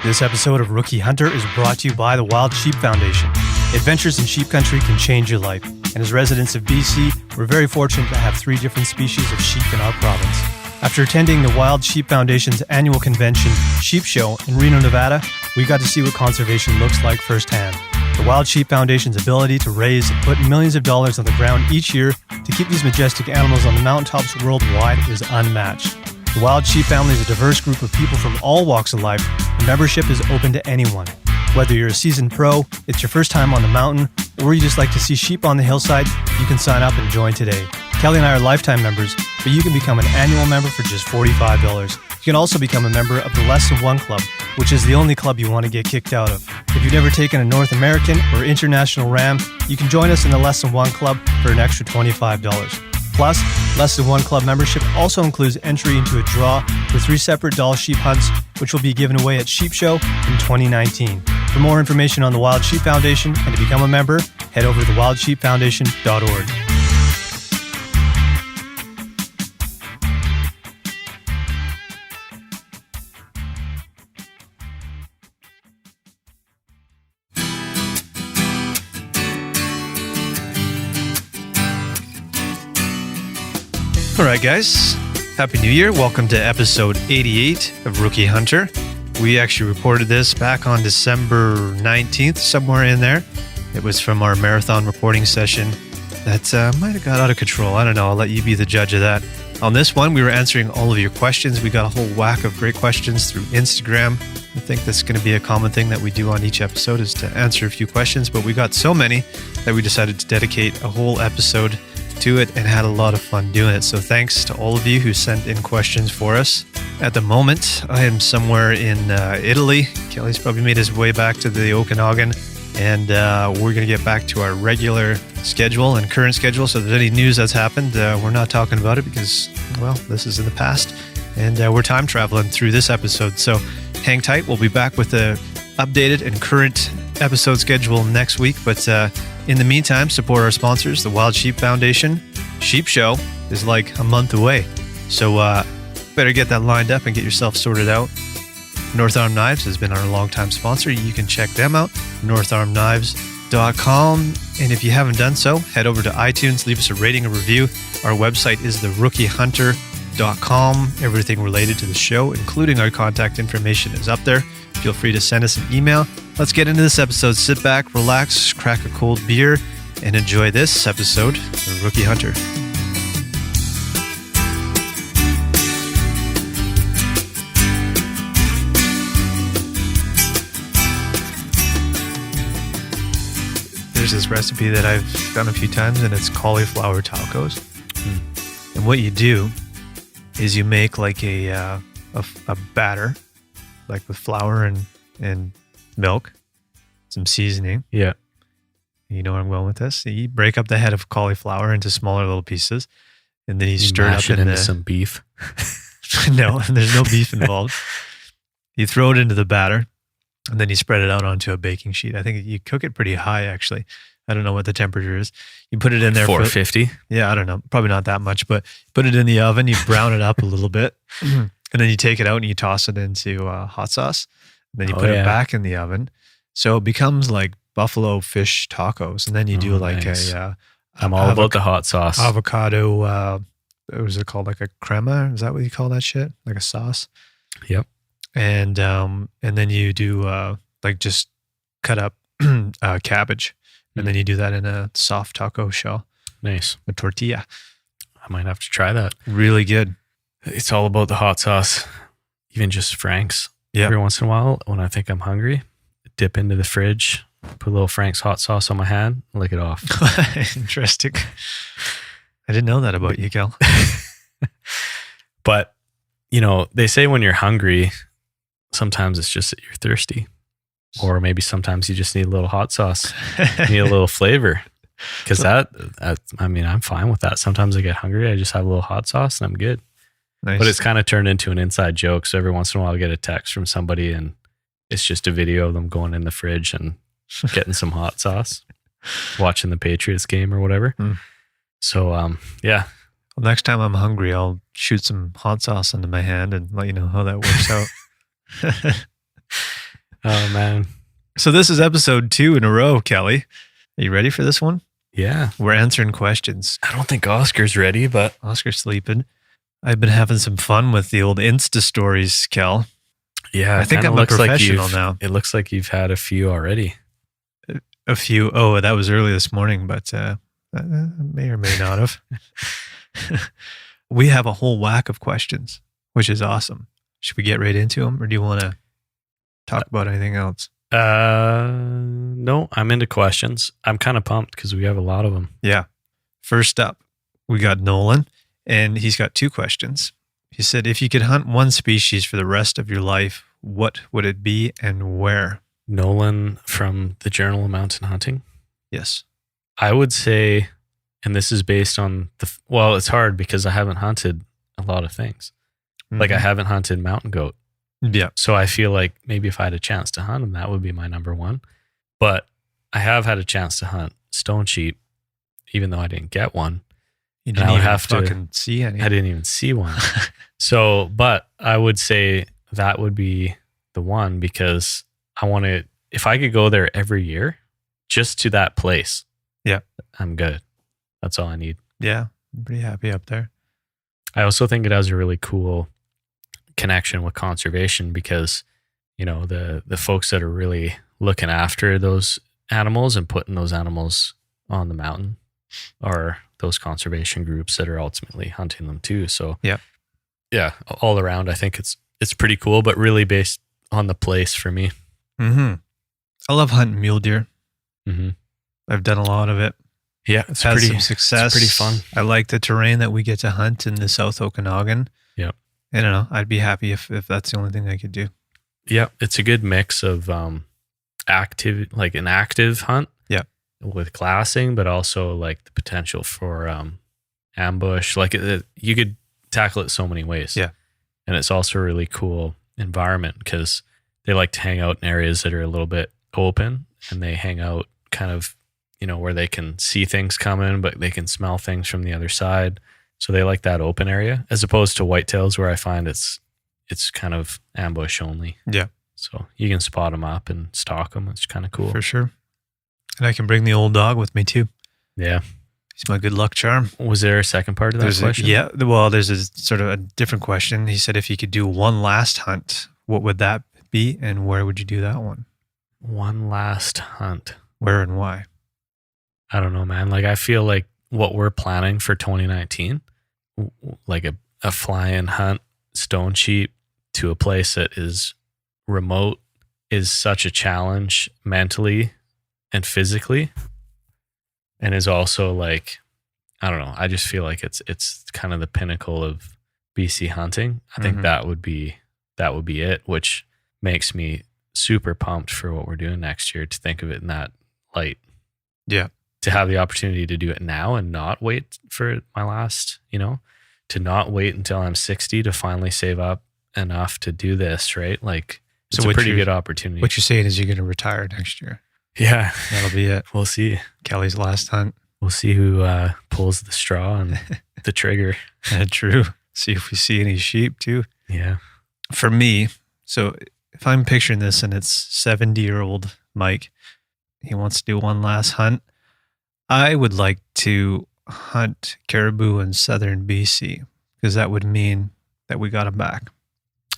This episode of Rookie Hunter is brought to you by the Wild Sheep Foundation. Adventures in sheep country can change your life, and as residents of BC, we're very fortunate to have 3 different species of sheep in our province. After attending the Wild Sheep Foundation's annual convention, Sheep Show, in Reno, Nevada, we got to see what conservation looks like firsthand. The Wild Sheep Foundation's ability to raise and put millions of dollars on the ground each year to keep these majestic animals on the mountaintops worldwide is unmatched. The Wild Sheep family is a diverse group of people from all walks of life, and membership is open to anyone. Whether you're a seasoned pro, it's your first time on the mountain, or you just like to see sheep on the hillside, you can sign up and join today. Kelly and I are lifetime members, but you can become an annual member for just $45. You can also become a member of the Less Than One Club, which is the only club you want to get kicked out of. If you've never taken a North American or international ram, you can join us in the Less Than One Club for an extra $25. Plus, Less Than One Club membership also includes entry into a draw for 3 separate Doll sheep hunts, which will be given away at Sheep Show in 2019. For more information on the Wild Sheep Foundation and to become a member, head over to wildsheepfoundation.org. All right, guys. Happy New Year. Welcome to episode 88 of Rookie Hunter. We actually recorded this back on December 19th, somewhere in there. It was from our marathon reporting session that might have got out of control. I don't know. I'll let you be the judge of that. On this one, we were answering all of your questions. We got a whole whack of great questions through Instagram. I think that's going to be a common thing that we do on each episode is to answer a few questions, but we got so many that we decided to dedicate a whole episode to it and had a lot of fun doing it. So thanks to all of you who sent in questions for us. At the moment, I am somewhere in Italy. Kelly's probably made his way back to the Okanagan, and we're going to get back to our regular schedule and current schedule. So if there's any news that's happened, we're not talking about it because, well, this is in the past, and we're time traveling through this episode. So hang tight. We'll be back with the updated and current episode schedule next week, but in the meantime, support our sponsors, the Wild Sheep Foundation. Sheep Show is like a month away, so better get that lined up and get yourself sorted out. North Arm Knives has been our longtime sponsor. You can check them out, northarmknives.com. And if you haven't done so, head over to iTunes, leave us a rating and review. Our website is therookieHunter.com. Everything related to the show, including our contact information, is up there. Feel free to send us an email. Let's get into this episode. Sit back, relax, crack a cold beer, and enjoy this episode of Rookie Hunter. There's this recipe that I've done a few times, and it's cauliflower tacos. And what you do is you make like a batter, like with flour and milk, some seasoning. Yeah. You know where I'm going with this? You break up the head of cauliflower into smaller little pieces, and then you stir it up into some beef. No, there's no beef involved. You throw it into the batter, and then you spread it out onto a baking sheet. I think you cook it pretty high, actually. I don't know what the temperature is. You put it in there. 450? Yeah, I don't know. Probably not that much, but put it in the oven. You brown it up a little bit, and then you take it out and you toss it into hot sauce. And then you put it back in the oven. So it becomes like buffalo fish tacos. And then you do like nice. I'm all about the hot sauce. Avocado, what was it called? Like a crema? Is that what you call that shit? Like a sauce? Yep. And then you do like just cut up cabbage. And then you do that in a soft taco shell. Nice. A tortilla. I might have to try that. Really good. It's all about the hot sauce. Even just Frank's. Yep. Every once in a while, when I think I'm hungry, dip into the fridge, put a little Frank's hot sauce on my hand, lick it off. Interesting. I didn't know that about you, Kel. But, you know, they say when you're hungry, sometimes it's just that you're thirsty. Or maybe sometimes you just need a little hot sauce. You need a little flavor. Because I'm fine with that. Sometimes I get hungry, I just have a little hot sauce and I'm good. Nice. But it's kind of turned into an inside joke. So every once in a while I get a text from somebody and it's just a video of them going in the fridge and getting some hot sauce, watching the Patriots game or whatever. So, yeah. Well, next time I'm hungry, I'll shoot some hot sauce into my hand and let you know how that works out. Oh, man. So this is episode 2 in a row, Kelly. Are you ready for this one? Yeah. We're answering questions. I don't think Oscar's ready, but Oscar's sleeping. I've been having some fun with the old Insta stories, Kel. yeah, I think I'm a professional now. It looks like you've had a few already. A few. Oh, that was early this morning, but may or may not have. We have a whole whack of questions, which is awesome. Should we get right into them, or do you want to talk about anything else? No, I'm into questions. I'm kind of pumped because we have a lot of them. Yeah. First up, we got Nolan, and he's got 2 questions. He said, if you could hunt one species for the rest of your life, what would it be and where? Nolan from the Journal of Mountain Hunting. Yes. I would say, and this is based on well, it's hard because I haven't hunted a lot of things. Like I haven't hunted mountain goat. Yeah. So I feel like maybe if I had a chance to hunt them, that would be my number one. But I have had a chance to hunt stone sheep, even though I didn't get one. You didn't even fucking see any. I didn't even see one. So, but I would say that would be the one because I want to, if I could go there every year, just to that place. Yeah. I'm good. That's all I need. Yeah. I'm pretty happy up there. I also think it has a really cool connection with conservation because, you know, the folks that are really looking after those animals and putting those animals on the mountain are those conservation groups that are ultimately hunting them too. So yeah, all around, I think it's pretty cool, but really based on the place for me. Mm-hmm. I love hunting mule deer. Mm-hmm. I've done a lot of it. Yeah, it's had some success. It's pretty fun. I like the terrain that we get to hunt in the South Okanagan. Yep. I don't know. I'd be happy if that's the only thing I could do. Yeah, it's a good mix of active, like an active hunt. Yeah. With glassing, but also like the potential for ambush. Like you could tackle it so many ways. Yeah. And it's also a really cool environment because they like to hang out in areas that are a little bit open, and they hang out kind of, you know, where they can see things coming, but they can smell things from the other side. So they like that open area as opposed to whitetails where I find it's kind of ambush only. Yeah. So you can spot them up and stalk them. It's kind of cool. For sure. And I can bring the old dog with me too. Yeah. He's my good luck charm. Was there a second part of that question? There's a sort of a different question. He said, if you could do one last hunt, what would that be? And where would you do that one? One last hunt. Where and why? I don't know, man. Like, I feel like what we're planning for 2019, like a fly-in hunt, stone sheep to a place that is remote, is such a challenge mentally and physically, and is also like, I don't know. I just feel like it's kind of the pinnacle of BC hunting. I think that would be it, which makes me super pumped for what we're doing next year, to think of it in that light. Yeah. To have the opportunity to do it now and not wait for my last, you know, to not wait until I'm 60 to finally save up enough to do this, right? Like, it's a pretty good opportunity. What you're saying is you're going to retire next year. Yeah. That'll be it. We'll see. Kelly's last hunt. We'll see who pulls the straw and the trigger. True. See if we see any sheep too. Yeah. For me, so if I'm picturing this and it's 70-year-old Mike, he wants to do one last hunt, I would like to hunt caribou in southern BC, because that would mean that we got them back.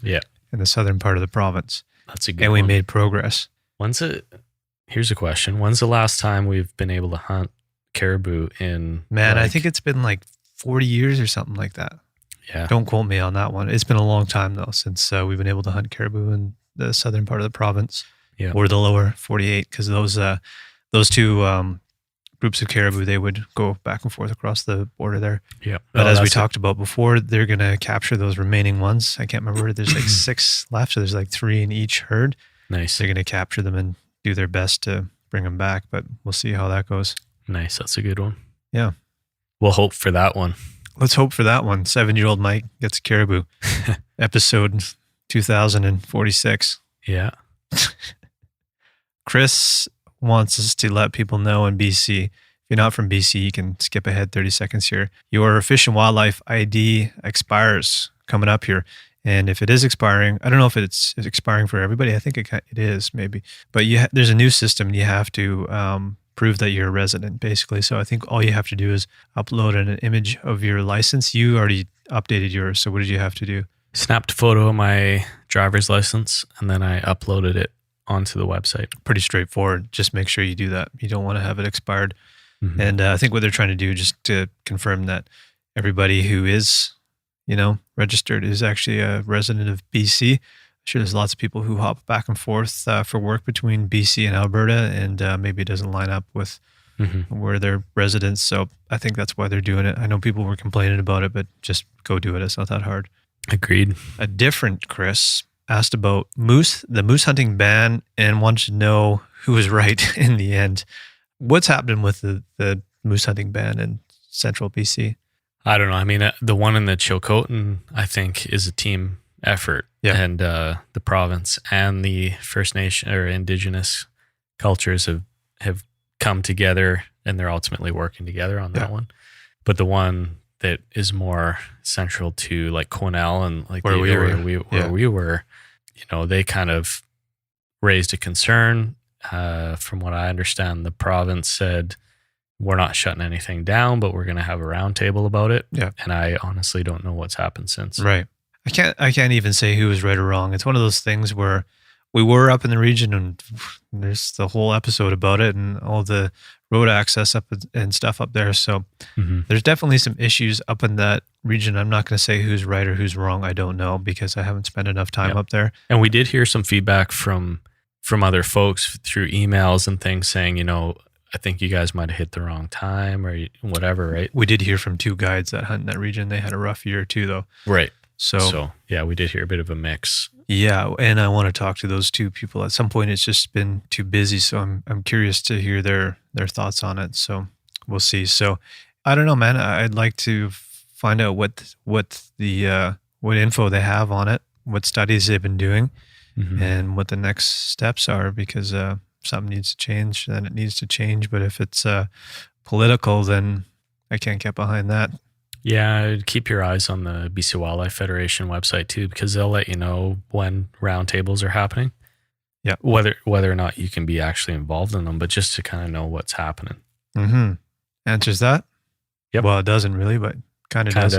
Yeah. In the southern part of the province. That's a good And we one. made progress. Here's a question. When's the last time we've been able to hunt caribou in... Man, I think it's been like 40 years or something like that. Yeah. Don't quote me on that one. It's been a long time though, since we've been able to hunt caribou in the southern part of the province. Yeah. Or the lower 48, because those two groups of caribou, they would go back and forth across the border there. Yeah. But as we talked about before, they're going to capture those remaining ones. I can't remember. There's like 6 left. So there's like 3 in each herd. Nice. They're going to capture them and do their best to bring them back, but we'll see how that goes. Nice. That's a good one. Yeah. We'll hope for that one. Let's hope for that one. 7-year-old Mike gets a caribou. Episode 2046. Yeah. Chris wants us to let people know in BC. If you're not from BC, you can skip ahead 30 seconds here. Your Fish and Wildlife ID expires coming up here And if it is expiring, I don't know if it's expiring for everybody. I think it is maybe, but there's a new system. You have to prove that you're a resident, basically. So I think all you have to do is upload an image of your license. You already updated yours. So what did you have to do? Snapped a photo of my driver's license, and then I uploaded it onto the website. Pretty straightforward. Just make sure you do that. You don't want to have it expired. Mm-hmm. And I think what they're trying to do, just to confirm that everybody who is, registered is actually a resident of BC. I'm sure there's lots of people who hop back and forth for work between BC and Alberta, and maybe it doesn't line up with where they're residents. So I think that's why they're doing it. I know people were complaining about it, but just go do it. It's not that hard. Agreed. A different Chris asked about the moose hunting ban, and wanted to know who was right in the end. What's happening with the moose hunting ban in central BC? I don't know. I mean, the one in the Chilcotin, I think, is a team effort. Yeah. And the province and the First Nation or Indigenous cultures have come together, and they're ultimately working together on that one. But the one that is more central to like Cornell and like where the we area were. we were, they kind of raised a concern. From what I understand, the province said, we're not shutting anything down, but we're going to have a roundtable about it. Yeah. And I honestly don't know what's happened since. Right. I can't even say who was right or wrong. It's one of those things where we were up in the region, and there's the whole episode about it and all the road access up and stuff up there. So there's definitely some issues up in that region. I'm not going to say who's right or who's wrong. I don't know, because I haven't spent enough time up there. And we did hear some feedback from other folks through emails and things saying, I think you guys might have hit the wrong time or whatever, right? We did hear from 2 guides that hunt in that region. They had a rough year too, though. Right. So yeah, we did hear a bit of a mix. Yeah, and I want to talk to those 2 people. At some point, it's just been too busy, so I'm curious to hear their thoughts on it. So we'll see. So I don't know, man. I'd like to find out what info they have on it, what studies they've been doing, and what the next steps are, because something needs to change, then it needs to change. But if it's political, then I can't get behind that. Yeah, keep your eyes on the BC Wildlife Federation website too, because they'll let you know when roundtables are happening. Yeah, whether or not you can be actually involved in them, but just to kind of know what's happening. Answers that? Yep. Well, it doesn't really, but kind of does.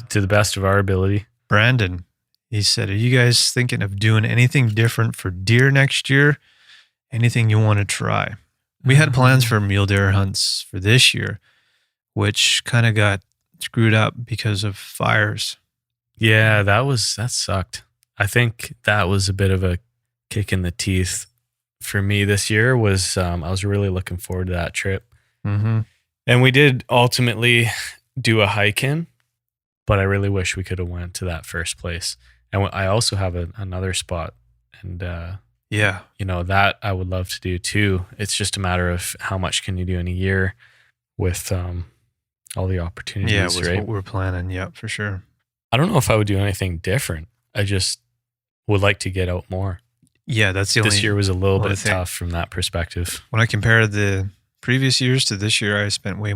To the best of our ability. Brandon, he said, are you guys thinking of doing anything different for deer next year? Anything you want to try? We had plans for mule deer hunts for this year, which kind of got screwed up because of fires. Yeah, that sucked. I think that was a bit of a kick in the teeth for me this year. I was really looking forward to that trip. And we did ultimately do a hike in, but I really wish we could have went to that first place. And I also have another spot, and that I would love to do too. It's just a matter of how much can you do in a year with all the opportunities. Yeah, with right? what we're planning. Yeah, for sure. I don't know if I would do anything different. I just would like to get out more. Yeah, that's the only. This year was a little bit tough from that perspective. When I compare the previous years to this year, I spent way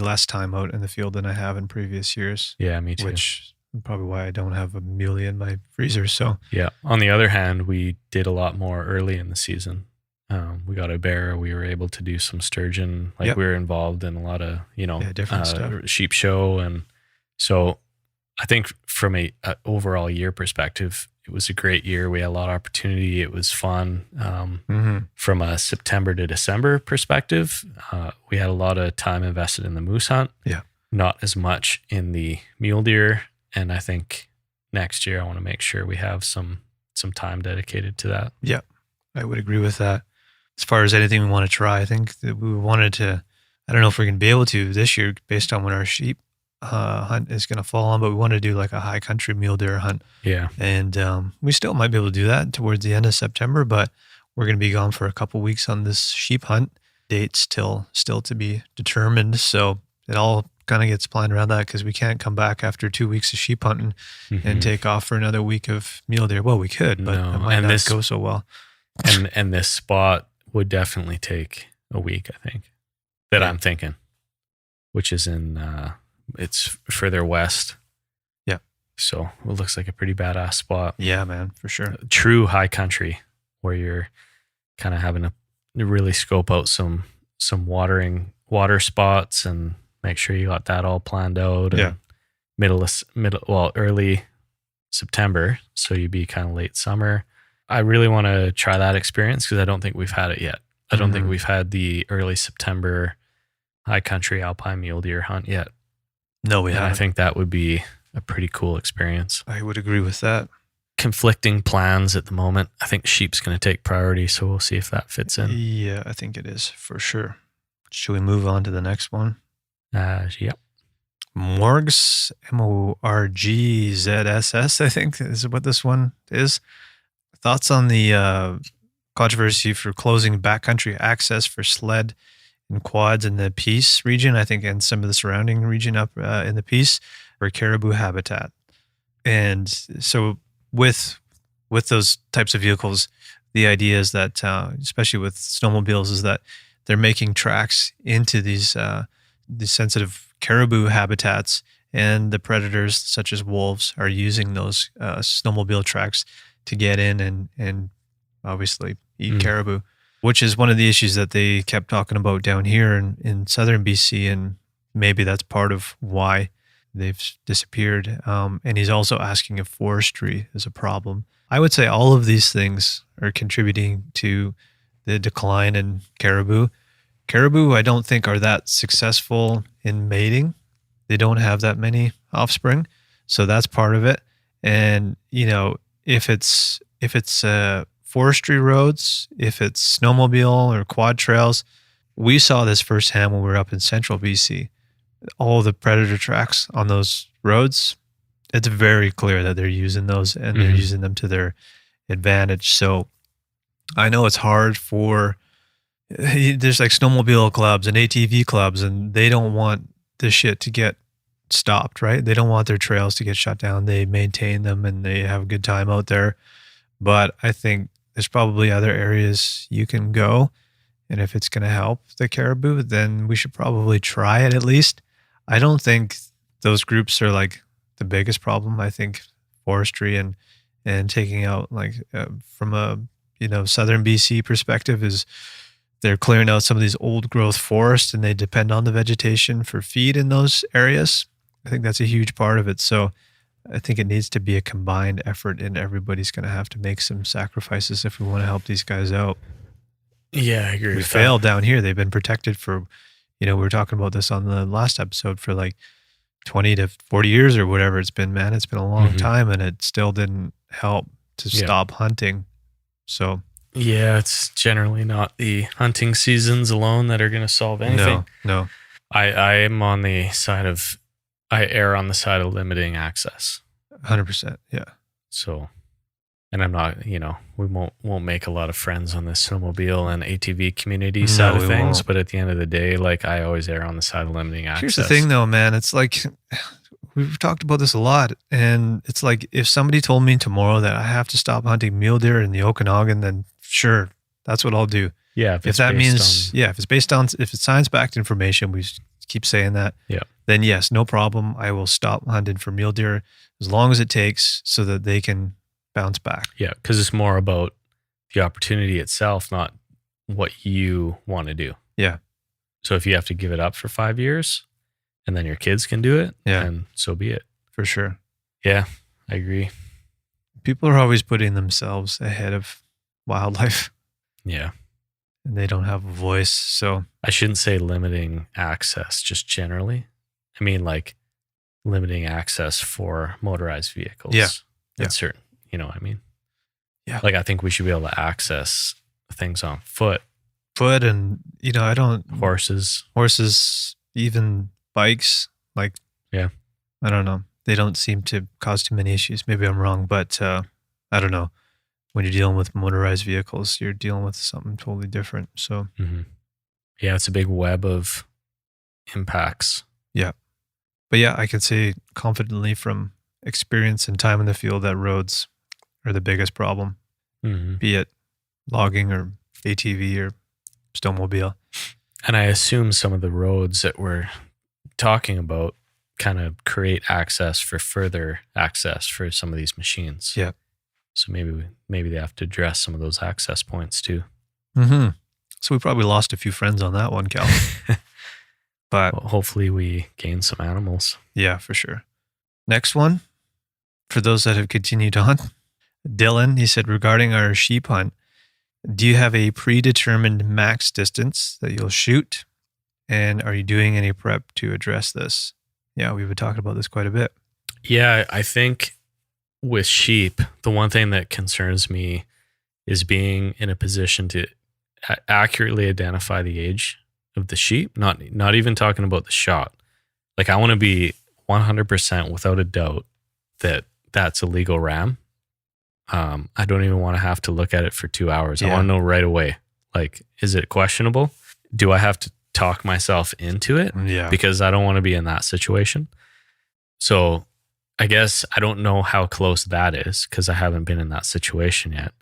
less time out in the field than I have in previous years. Yeah, me too. Which is probably why I don't have a muley in my freezer. So yeah. On the other hand, we did a lot more early in the season. We got a bear. We were able to do some sturgeon. We were involved in a lot of different stuff. Sheep show, and so I think from a overall year perspective, it was a great year. We had a lot of opportunity. It was fun. From a September to December perspective, we had a lot of time invested in the moose hunt. Yeah, not as much in the mule deer. And I think next year I want to make sure we have some time dedicated to that. Yeah, I would agree with that. As far as anything we want to try, I think that we wanted to, I don't know if we're going to be able to this year based on when our sheep hunt is going to fall on, but we want to do like a high country mule deer hunt. Yeah. And we still might be able to do that towards the end of September, but we're going to be gone for a couple weeks on this sheep hunt. Dates still to be determined. So it all kind of gets planned around that, because we can't come back after 2 weeks of sheep hunting and take off for another week of mule deer. Well, we could, but it might not go so well. And this spot would definitely take a week, I think, I'm thinking, which is in, it's further west. Yeah. So it looks like a pretty badass spot. Yeah, man, for sure. True high country where you're kind of having to really scope out some water spots and make sure you got that all planned out. Yeah. And early September. So you'd be kind of late summer. I really want to try that experience because I don't think we've had it yet. I don't think we've had the early September high country alpine mule deer hunt yet. No, we haven't. I think that would be a pretty cool experience. I would agree with that. Conflicting plans at the moment. I think sheep's going to take priority, so we'll see if that fits in. Yeah, I think it is for sure. Should we move on to the next one? Yep. Morgzs, Morgzs, I think is what this one is. Thoughts on the controversy for closing backcountry access for sled and quads in the Peace region, I think, and some of the surrounding region up in the Peace for caribou habitat. And so with those types of vehicles, the idea is that, especially with snowmobiles, is that they're making tracks into these sensitive caribou habitats, and the predators such as wolves are using those snowmobile tracks to get in and obviously eat caribou, which is one of the issues that they kept talking about down here in southern BC, and maybe that's part of why they've disappeared. And he's also asking if forestry is a problem. I would say all of these things are contributing to the decline in caribou. Caribou, I don't think, are that successful in mating. They don't have that many offspring, so that's part of it. And if it's forestry roads, if it's snowmobile or quad trails, we saw this firsthand when we were up in central BC. All the predator tracks on those roads, it's very clear that they're using those and they're using them to their advantage. So I know it's hard for, there's like snowmobile clubs and ATV clubs, and they don't want this shit to get stopped, right? They don't want their trails to get shut down. They maintain them and they have a good time out there. But I think there's probably other areas you can go. And if it's going to help the caribou, then we should probably try it at least. I don't think those groups are like the biggest problem. I think forestry and taking out from a southern BC perspective is they're clearing out some of these old growth forests, and they depend on the vegetation for feed in those areas. I think that's a huge part of it. So I think it needs to be a combined effort, and everybody's going to have to make some sacrifices if we want to help these guys out. Yeah, I agree. We failed down here. They've been protected for, we were talking about this on the last episode, for like 20 to 40 years or whatever it's been, man. It's been a long time, and it still didn't help to stop hunting. So yeah, it's generally not the hunting seasons alone that are going to solve anything. No. I am on the side of, I err on the side of limiting access. 100%. Yeah. So, and I'm not, we won't make a lot of friends on this snowmobile and ATV community side of things. Won't. But at the end of the day, like, I always err on the side of limiting access. Here's the thing though, man. It's like, we've talked about this a lot. And it's like, if somebody told me tomorrow that I have to stop hunting mule deer in the Okanagan, then sure, that's what I'll do. Yeah. If it's science-backed information, we keep saying that. Yeah. Then yes, no problem. I will stop hunting for mule deer as long as it takes so that they can bounce back. Yeah. Cause it's more about the opportunity itself, not what you want to do. Yeah. So if you have to give it up for 5 years and then your kids can do it, then so be it. For sure. Yeah, I agree. People are always putting themselves ahead of wildlife. Yeah. And they don't have a voice. So I shouldn't say limiting access, just generally. I mean, like limiting access for motorized vehicles. Yeah. That's certain. You know what I mean? Yeah. Like, I think we should be able to access things on foot. And, Horses, even bikes. Like, yeah. I don't know. They don't seem to cause too many issues. Maybe I'm wrong, but I don't know. When you're dealing with motorized vehicles, you're dealing with something totally different. So, yeah, it's a big web of impacts. Yeah. But yeah, I can say confidently from experience and time in the field that roads are the biggest problem, be it logging or ATV or snowmobile. And I assume some of the roads that we're talking about kind of create access for further access for some of these machines. Yeah. So maybe they have to address some of those access points too. Mm-hmm. So we probably lost a few friends on that one, Cal. But well, hopefully we gain some animals. Yeah, for sure. Next one, for those that have continued on, Dylan, he said, regarding our sheep hunt, do you have a predetermined max distance that you'll shoot? And are you doing any prep to address this? Yeah, we've been talking about this quite a bit. Yeah, I think with sheep, the one thing that concerns me is being in a position to accurately identify the age of the sheep, not even talking about the shot. Like, I want to be 100% without a doubt that that's a legal ram. I don't even want to have to look at it for 2 hours. Yeah. I want to know right away, like, is it questionable? Do I have to talk myself into it? Yeah. Because I don't want to be in that situation. So I guess I don't know how close that is because I haven't been in that situation yet.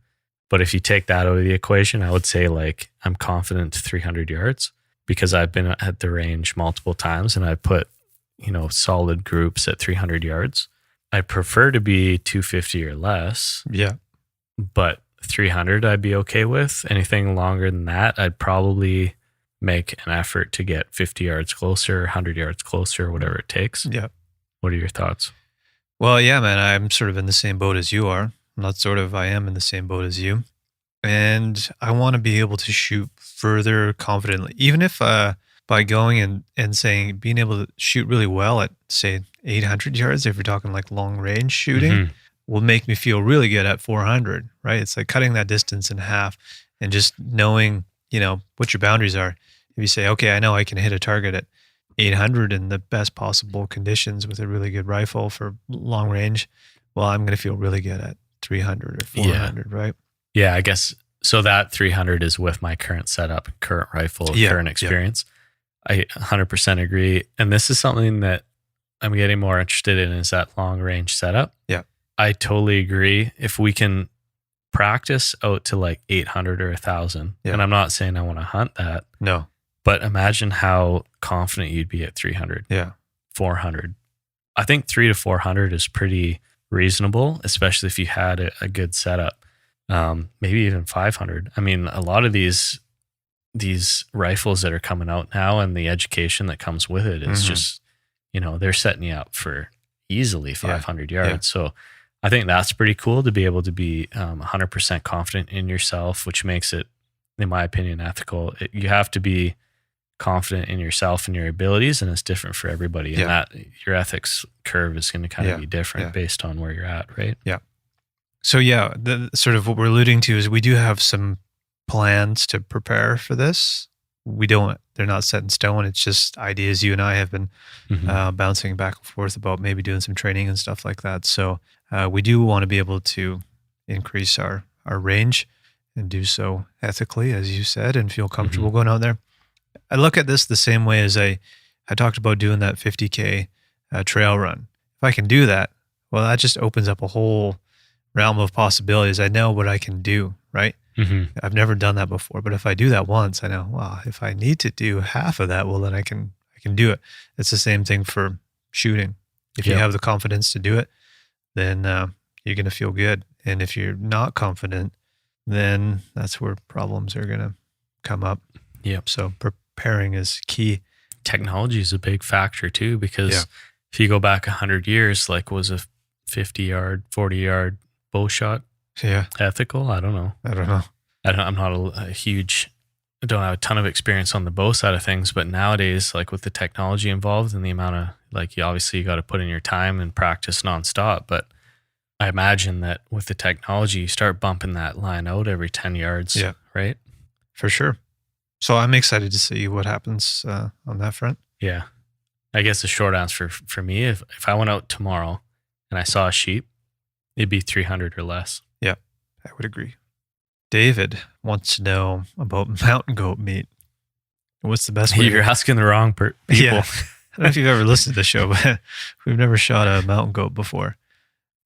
But if you take that out of the equation, I would say like I'm confident to 300 yards because I've been at the range multiple times and I put, solid groups at 300 yards. I prefer to be 250 or less. Yeah. But 300 I'd be okay with. Anything longer than that, I'd probably make an effort to get 50 yards closer, 100 yards closer, whatever it takes. Yeah. What are your thoughts? Well, yeah, man, I'm sort of in the same boat as you are. I am in the same boat as you. And I want to be able to shoot further confidently, even if by going and saying, being able to shoot really well at, say, 800 yards, if you're talking like long range shooting, will make me feel really good at 400, right? It's like cutting that distance in half and just knowing, what your boundaries are. If you say, okay, I know I can hit a target at 800 in the best possible conditions with a really good rifle for long range, well, I'm going to feel really good at 300 or 400, right? Yeah, I guess. So that 300 is with my current setup, current rifle, current experience. I 100% agree. And this is something that I'm getting more interested in is that long range setup. Yeah. I totally agree. If we can practice out to like 800 or 1,000, and I'm not saying I want to hunt that. No. But imagine how confident you'd be at 300. Yeah. 400. I think 300 to 400 is pretty reasonable, especially if you had a good setup. Maybe even 500. I mean, a lot of these rifles that are coming out now and the education that comes with it is just, they're setting you up for easily 500 yards. Yeah. So I think that's pretty cool to be able to be 100% confident in yourself, which makes it, in my opinion, ethical. You have to be confident in yourself and your abilities, and it's different for everybody. And that your ethics curve is going to kind of be different based on where you're at, right? Yeah. So the sort of what we're alluding to is we do have some plans to prepare for this. They're not set in stone. It's just ideas you and I have been bouncing back and forth about maybe doing some training and stuff like that. So we do want to be able to increase our range and do so ethically, as you said, and feel comfortable going out there. I look at this the same way as I talked about doing that 50K trail run. If I can do that, well, that just opens up a whole realm of possibilities. I know what I can do, right? I've never done that before, but if I do that once, I know, wow, if I need to do half of that, well, then I can do it. It's the same thing for shooting. If you have the confidence to do it, then you're going to feel good. And if you're not confident, then that's where problems are going to come up. Yep. So preparing is key. Technology is a big factor too, because if you go back 100 years, like was a 50-yard, 40-yard bow shot ethical? I don't know. I'm not a huge, I don't have a ton of experience on the bow side of things, but nowadays, like with the technology involved and the amount of, like, you got to put in your time and practice nonstop. But I imagine that with the technology, you start bumping that line out every 10 yards, right? For sure. So I'm excited to see what happens on that front. Yeah. I guess the short answer for me, if I went out tomorrow and I saw a sheep, it'd be 300 or less. Yeah, I would agree. David wants to know about mountain goat meat. What's the best way? You're asking the wrong people. Yeah. I don't know if you've ever listened to the show, but we've never shot a mountain goat before.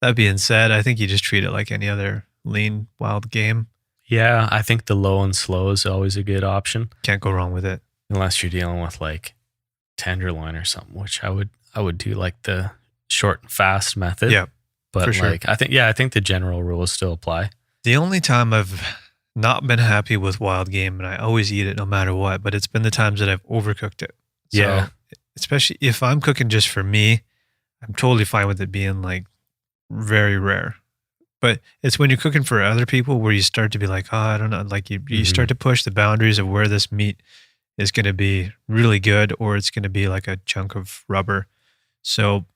That being said, I think you just treat it like any other lean wild game. Yeah, I think the low and slow is always a good option. Can't go wrong with it. Unless you're dealing with like tenderloin or something, which I I would do like the short and fast method. Yeah, but for sure. like I think the general rules still apply. The only time I've not been happy with wild game, and I always eat it no matter what, but it's been the times that I've overcooked it. So, Yeah. especially if I'm cooking just for me, I'm totally fine with it being like very rare. But it's when you're cooking for other people where you start to be like, oh, I don't know, like you start to push the boundaries of where this meat is going to be really good or it's going to be like a chunk of rubber. So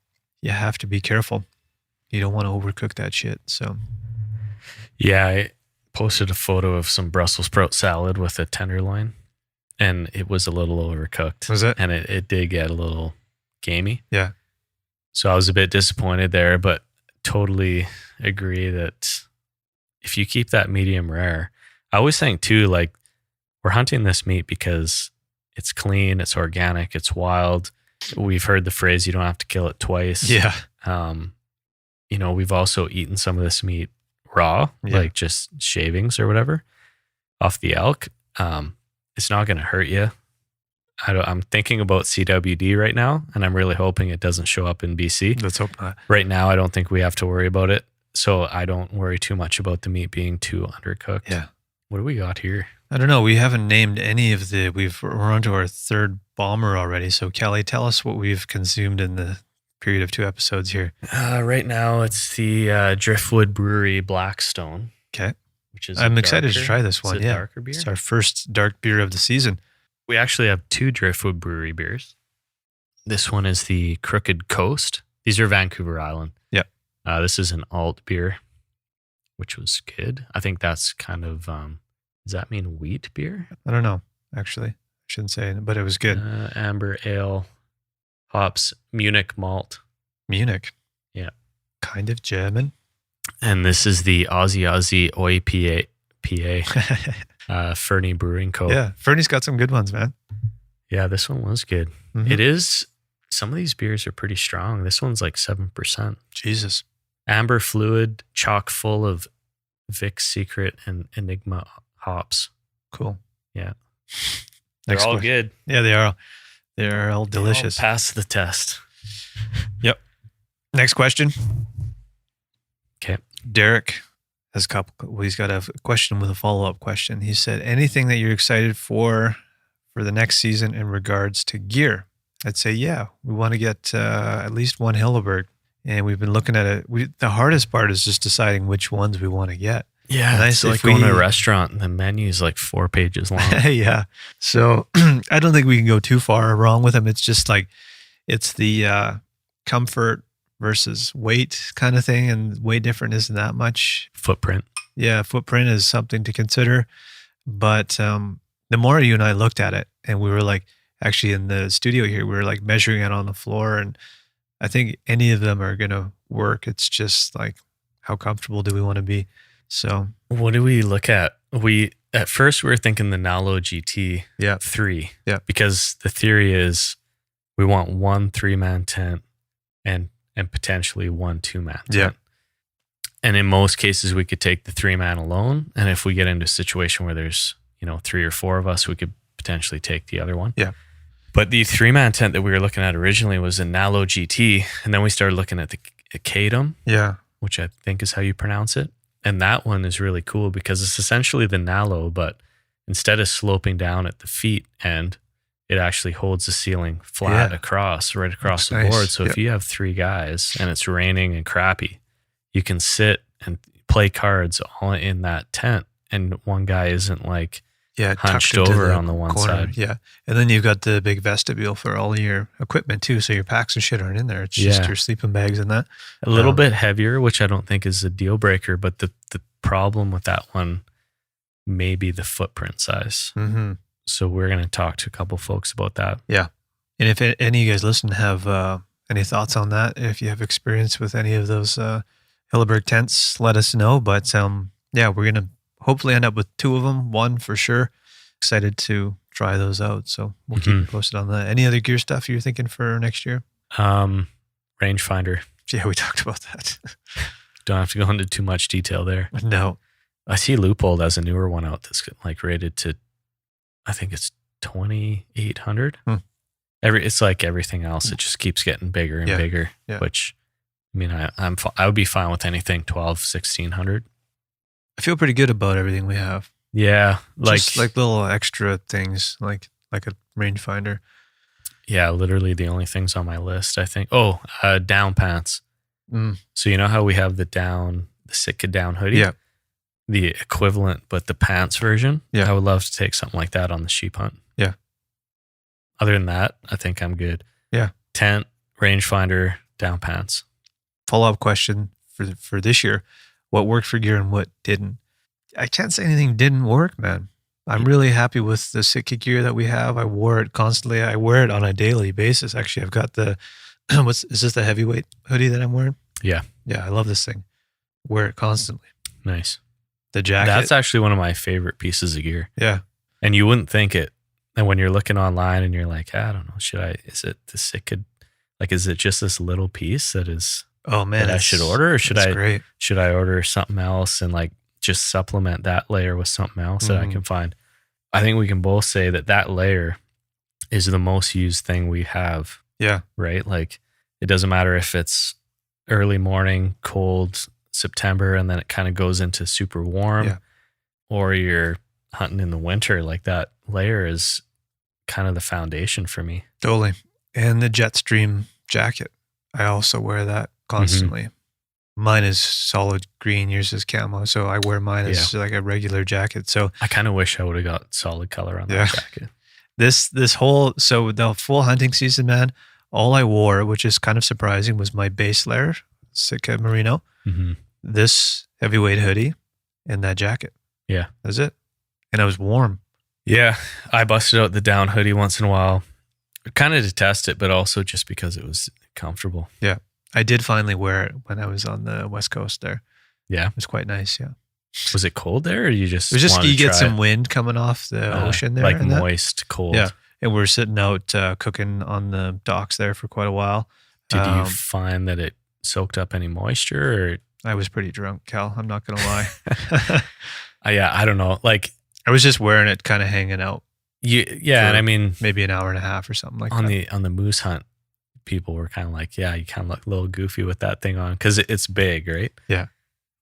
you have to be careful. You don't want to overcook that shit. So Yeah, I posted a photo of some Brussels sprout salad with a tenderloin, and it was a little overcooked. Was it? And it did get a little gamey. Yeah. So I was a bit disappointed there, but totally agree that if you keep that medium rare, I always think too, like we're hunting this meat because it's clean, it's organic, it's wild. We've heard the phrase, you don't have to kill it twice. Yeah. We've also eaten some of this meat raw, like just shavings or whatever off the elk. It's not going to hurt you. I'm thinking about CWD right now, and I'm really hoping it doesn't show up in BC. Let's hope not. Right now, I don't think we have to worry about it. So I don't worry too much about the meat being too undercooked. Yeah. What do we got here? I don't know. We haven't named any of we're on to our third bomber already. So Kelly, tell us what we've consumed in the period of 2 episodes here. Right now, it's the Driftwood Brewery Blackstone. Okay. Which is I'm excited to try this one. It's a darker beer. It's our first dark beer of the season. We actually have 2 Driftwood Brewery beers. This one is the Crooked Coast. These are Vancouver Island. Yeah. This is an alt beer, which was good. I think that's kind of, does that mean wheat beer? I don't know, actually. I shouldn't say it, but it was good. Amber ale, hops, Munich malt. Munich. Yeah. Kind of German. And this is the Aussie OIPA. Fernie Brewing Co. Yeah, Fernie's got some good ones, man. Yeah, this one was good. Mm-hmm. It is. Some of these beers are pretty strong. This one's like 7%. Jesus. Amber fluid, chock full of Vic's Secret and Enigma hops. Cool. Yeah. Next They're all question. good. Yeah, they are. They're all delicious. They all pass the test. Yep. Next question. Okay. Derek has he's got a question with a follow-up question. He said, anything that you're excited for the next season in regards to gear? I'd say, yeah, we want to get at least one Hilleberg. And we've been looking at it. The hardest part is just deciding which ones we want to get. Yeah, it's like going to a restaurant and the menu is like 4 pages long. Yeah. So I don't think we can go too far wrong with them. It's just like, it's the comfort versus weight kind of thing, and weight different isn't that much. Footprint. Yeah, footprint is something to consider. But the more you and I looked at it, and we were like, actually in the studio here, we were like measuring it on the floor, and I think any of them are going to work. It's just like, how comfortable do we want to be? So what do we look at? At first we were thinking the Nalo GT 3. Yeah. Because the theory is we want 1 3-man tent and potentially 1 2-man tent. Yeah. And in most cases we could take the 3-man alone. And if we get into a situation where there's, 3 or 4 of us, we could potentially take the other one. Yeah. But the 3-man tent that we were looking at originally was a Nalo GT. And then we started looking at the Kadum. Yeah. Which I think is how you pronounce it. And that one is really cool because it's essentially the Nalo, but instead of sloping down at the feet end, it actually holds the ceiling flat right across the board. So if you have 3 guys and it's raining and crappy, you can sit and play cards all in that tent, and one guy isn't like hunched over on the one side. Yeah. And then you've got the big vestibule for all your equipment too. So your packs and shit aren't in there. It's just your sleeping bags and that. A little bit heavier, which I don't think is a deal breaker, but the problem with that one may be the footprint size. Mm-hmm. So we're going to talk to a couple folks about that. Yeah. And if any of you guys listen have any thoughts on that, if you have experience with any of those Hilleberg tents, let us know. But we're going to hopefully end up with 2 of them, 1 for sure. Excited to try those out. So we'll keep you posted on that. Any other gear stuff you're thinking for next year? Rangefinder. Yeah, we talked about that. Don't have to go into too much detail there. No. I see Loopold has a newer one out that's like rated to, I think it's 2,800. It's like everything else. It just keeps getting bigger and bigger, which, I mean, I would be fine with anything 12, 1600. I feel pretty good about everything we have. Yeah. Just like little extra things, like a rangefinder. Yeah, literally the only things on my list, I think. Oh, down pants. So you know how we have the Sitka down hoodie? Yeah. The equivalent, but the pants version? Yeah. I would love to take something like that on the sheep hunt. Yeah. Other than that, I think I'm good. Yeah. Tent, rangefinder, down pants. Follow-up question for this year. What worked for gear and what didn't? I can't say anything didn't work, man. I'm really happy with the Sitka gear that we have. I wore it constantly. I wear it on a daily basis. Actually, I've got is this the heavyweight hoodie that I'm wearing? Yeah. Yeah, I love this thing. Wear it constantly. Nice. The jacket. That's actually one of my favorite pieces of gear. Yeah. And you wouldn't think it. And when you're looking online and you're like, I don't know, is it the Sitka? Like, is it just this little piece that is, oh man, that I should order? Or should I order something else and like just supplement that layer with something else that I can find? I think we can both say that layer is the most used thing we have. Yeah. Right? Like, it doesn't matter if it's early morning, cold September, and then it kind of goes into super warm, or you're hunting in the winter. Like, that layer is kind of the foundation for me. Totally. And the Jetstream jacket. I also wear that constantly. Mine is solid green, yours is camo. So I wear mine as like a regular jacket. So I kind of wish I would have got solid color on that jacket. So the full hunting season, man, all I wore, which is kind of surprising, was my base layer, Sitka Merino, this heavyweight hoodie, and that jacket. Yeah. That's it. And I was warm. Yeah. I busted out the down hoodie once in a while, kind of to test it, but also just because it was comfortable. Yeah. I did finally wear it when I was on the West Coast there. Yeah. It was quite nice. Yeah. Was it cold there, or you just? It was just, you get some wind coming off the ocean there. Like moist, cold. Yeah. And we're sitting out cooking on the docks there for quite a while. Did you find that it soaked up any moisture? Or? I was pretty drunk, Cal. I'm not going to lie. Yeah, I don't know. Like, I was just wearing it kind of hanging out. And I mean, maybe an hour and a half or something like that. On the moose hunt, people were kind of like, yeah, you kind of look a little goofy with that thing on because it's big, right? Yeah.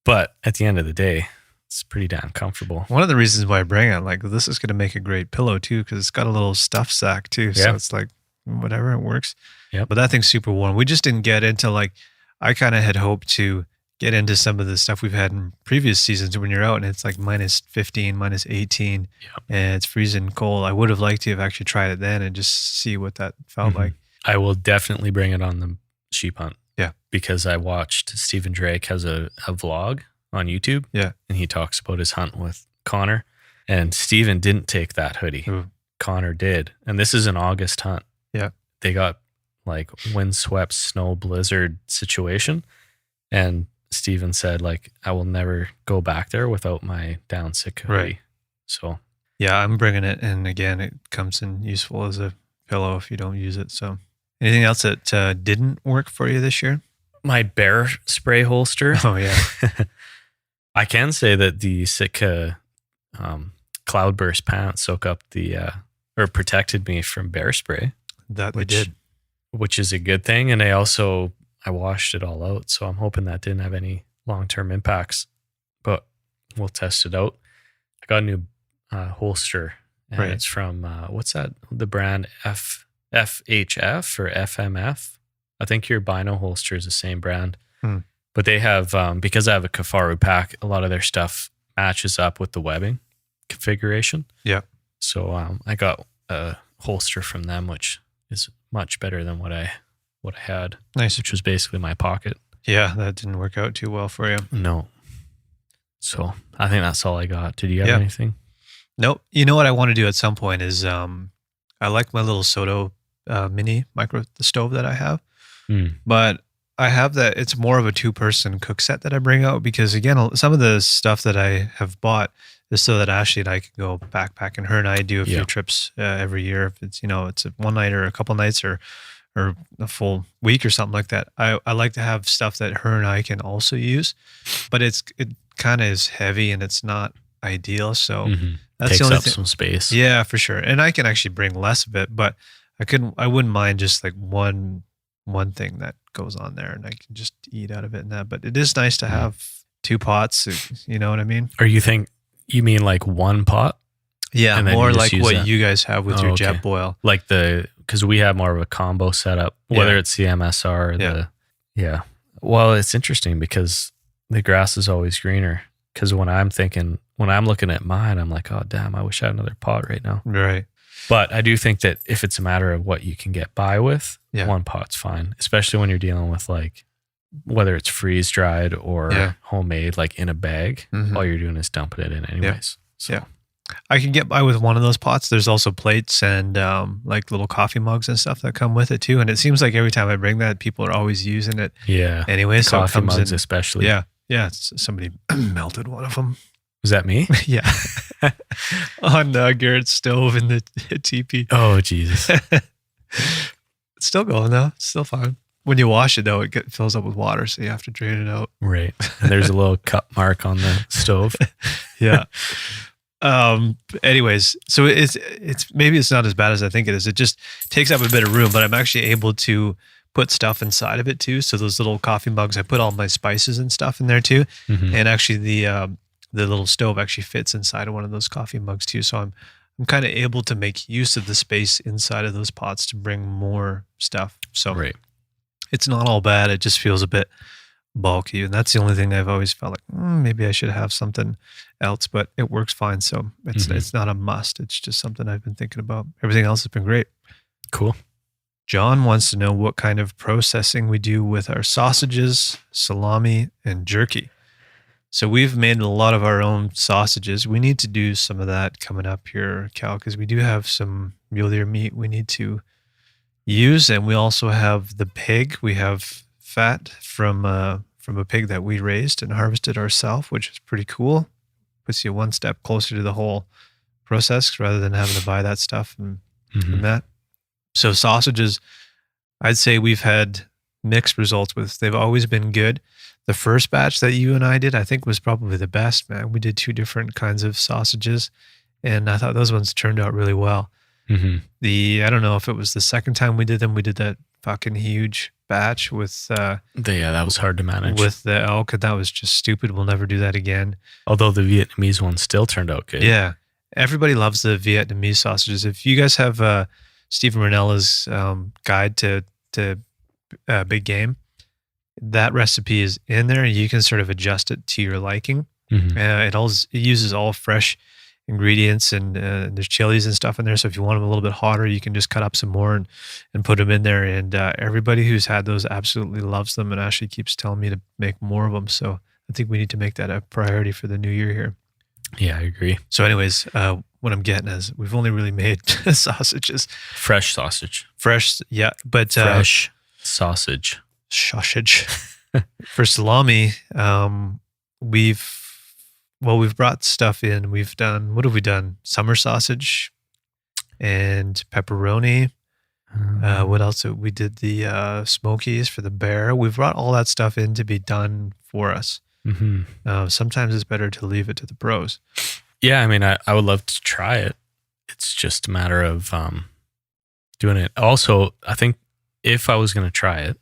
But at the end of the day, it's pretty damn comfortable. One of the reasons why I bring it, like, this is going to make a great pillow too, because it's got a little stuff sack too. So it's like, whatever, it works. Yeah. But that thing's super warm. We just didn't get into, like, I kind of had hoped to get into some of the stuff we've had in previous seasons when you're out and it's like minus 15, minus 18, and it's freezing cold. I would have liked to have actually tried it then and just see what that felt like. I will definitely bring it on the sheep hunt. Yeah. Because I watched Stephen Drake has a vlog on YouTube. Yeah. And he talks about his hunt with Connor. And Stephen didn't take that hoodie. Ooh. Connor did. And this is an August hunt. Yeah. They got like windswept snow blizzard situation. And Stephen said, like, I will never go back there without my down Sitka hoodie. Right. So. Yeah, I'm bringing it. And again, it comes in useful as a pillow if you don't use it. So anything else that didn't work for you this year? My bear spray holster. Oh, yeah. I can say that the Sitka Cloudburst pants soak up or protected me from bear spray. That they did. Which is a good thing. And I washed it all out. So I'm hoping that didn't have any long-term impacts, but we'll test it out. I got a new holster, and it's from, what's that? The brand FHF or FMF. I think your Bino holster is the same brand. But they have, because I have a Kafaru pack, a lot of their stuff matches up with the webbing configuration. Yeah. So I got a holster from them, which is much better than what I had. Nice. Which was basically my pocket. Yeah, that didn't work out too well for you. No. So I think that's all I got. Did you have anything? Nope. You know what I want to do at some point is I like my little Soto mini the stove that I have. But I have that, it's more of a 2-person cook set that I bring out because, again, some of the stuff that I have bought is so that Ashley and I can go backpacking. Her and I do a few trips every year. If it's, it's a one night or a couple nights or a full week or something like that. I like to have stuff that her and I can also use, but it kind of is heavy and it's not ideal. So that's takes the only up some space. Yeah, for sure. And I can actually bring less of it, but I wouldn't mind just like one thing that goes on there and I can just eat out of it and that. But it is nice to have 2 pots. You know what I mean? Or you mean like one pot? Yeah, And then more you just like use what that? you guys have with your jet boil. Like because we have more of a combo setup, whether Yeah. it's the MSR or Yeah. Well, it's interesting because the grass is always greener. Because when I'm looking at mine, I'm like, oh, damn, I wish I had another pot right now. Right. But I do think that if it's a matter of what you can get by with, Yeah. one pot's fine, especially when you're dealing with like, whether it's freeze dried or homemade, like in a bag, all you're doing is dumping it in anyways. So. Yeah. I can get by with one of those pots. There's also plates and like little coffee mugs and stuff that come with it too. And it seems like every time I bring that, people are always using it. Yeah. Anyway, so coffee it comes mugs in, especially. Yeah. Yeah. Somebody melted one of them. Was that me? Yeah. On Garrett's stove in the teepee. Oh, Jesus. It's still going though. It's still fine. When you wash it though, it fills up with water. So you have to drain it out. Right. And there's a little cut mark on the stove. Yeah. Anyways, so it's maybe it's not as bad as I think it is. It just takes up a bit of room, but I'm actually able to put stuff inside of it too. So those little coffee mugs, I put all my spices and stuff in there too. Mm-hmm. And actually the little stove actually fits inside of one of those coffee mugs too. So I'm kind of able to make use of the space inside of those pots to bring more stuff. So right. It's not all bad. It just feels a bit bulky. And that's the only thing I've always felt like, maybe I should have something else, but it works fine. So it's not a must. It's just something I've been thinking about. Everything else has been great. Cool. John wants to know what kind of processing we do with our sausages, salami, and jerky. So we've made a lot of our own sausages. We need to do some of that coming up here, Cal, because we do have some mule deer meat we need to use. And we also have the pig. We have fat from a pig that we raised and harvested ourselves, which is pretty cool. Puts you one step closer to the whole process rather than having to buy that stuff and that. So sausages, I'd say we've had mixed results with. They've always been good. The first batch that you and I did, I think was probably the best, man. We did 2 different kinds of sausages and I thought those ones turned out really well. Mm-hmm. I don't know if it was the second time we did them, we did that fucking huge batch with that was hard to manage with the elk, and that was just stupid. We'll never do that again. Although the Vietnamese one still turned out good. Yeah, everybody loves the Vietnamese sausages. If you guys have Stephen Rinella's guide to big game, that recipe is in there, and you can sort of adjust it to your liking. It uses all fresh ingredients and there's chilies and stuff in there. So if you want them a little bit hotter, you can just cut up some more and put them in there. And everybody who's had those absolutely loves them and actually keeps telling me to make more of them. So I think we need to make that a priority for the new year here. Yeah, I agree. So anyways, what I'm getting is we've only really made sausages. Fresh sausage. Fresh, yeah. But fresh sausage. Sausage. For salami, we've brought stuff in. What have we done? Summer sausage and pepperoni. What else? We did the smokies for the bear. We've brought all that stuff in to be done for us. Sometimes it's better to leave it to the pros. Yeah, I mean, I would love to try it. It's just a matter of doing it. Also, I think if I was going to try it,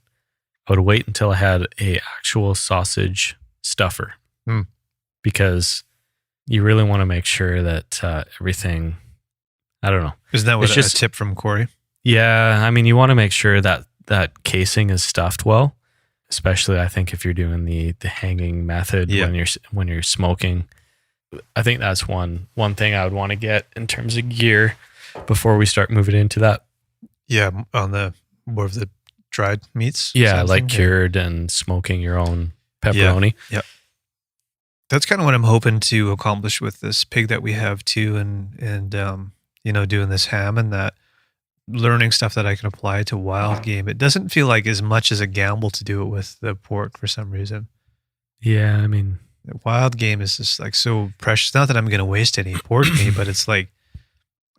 I would wait until I had a actual sausage stuffer. Because you really want to make sure that everything, I don't know. Isn't that a tip from Corey? Yeah. I mean, you want to make sure that that casing is stuffed well, especially I think if you're doing the hanging method when you're smoking. I think that's one thing I would want to get in terms of gear before we start moving into that. Yeah, on the more of the dried meats. Yeah, like cured and smoking your own pepperoni. Yeah. That's kind of what I'm hoping to accomplish with this pig that we have too, and doing this ham and that, learning stuff that I can apply to wild game. It doesn't feel like as much as a gamble to do it with the pork for some reason. Yeah, I mean, wild game is just like so precious. Not that I'm going to waste any pork meat, but it's like,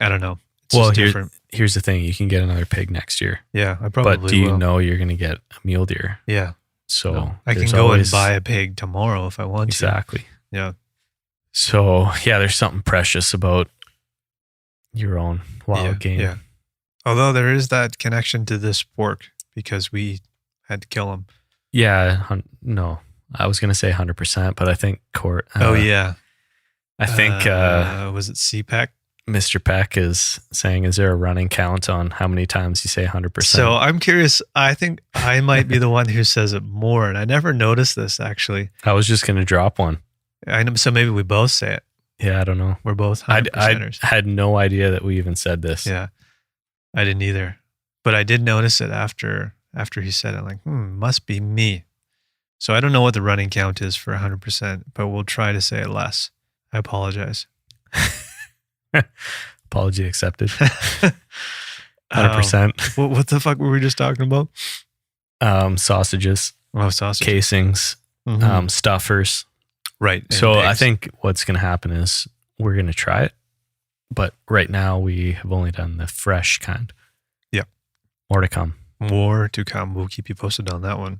I don't know. It's just different. Here's the thing: you can get another pig next year. Yeah, I probably. But do you know you're going to get a mule deer? Yeah. So I can go and buy a pig tomorrow if I want to. Exactly. Yeah. So yeah, there's something precious about your own wild game. Yeah. Although there is that connection to this pork because we had to kill him. Yeah, no, I was gonna say 100%, but I think Court. Yeah, I think was it CPAC? Mr. Peck is saying, is there a running count on how many times you say 100%? So I'm curious. I think I might be the one who says it more, and I never noticed this actually. I was just gonna drop one. I know, so maybe we both say it. Yeah, I don't know. We're both I 100%ers. had no idea that we even said this. Yeah, I didn't either, but I did notice it after he said it. Like, must be me. So I don't know what the running count is for 100%, but we'll try to say it less. I apologize. Apology accepted. 100%. What the fuck were we just talking about? Sausages. Oh, sausage. Casings. Stuffers. Right. So I think what's going to happen is we're going to try it. But right now we have only done the fresh kind. Yep. More to come. More to come. We'll keep you posted on that one.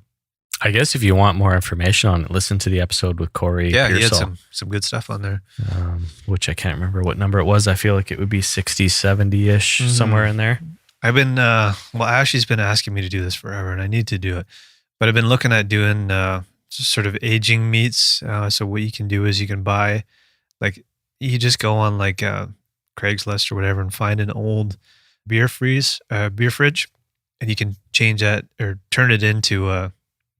I guess if you want more information on it, listen to the episode with Corey. Yeah, he had Pearsall, some good stuff on there. which I can't remember what number it was. I feel like it would be 60, 70-ish, somewhere in there. I've been, Ashley's been asking me to do this forever, and I need to do it. But I've been looking at doing just sort of aging meats. So what you can do is you can buy, like, you just go on like Craigslist or whatever and find an old beer fridge, and you can change that or turn it into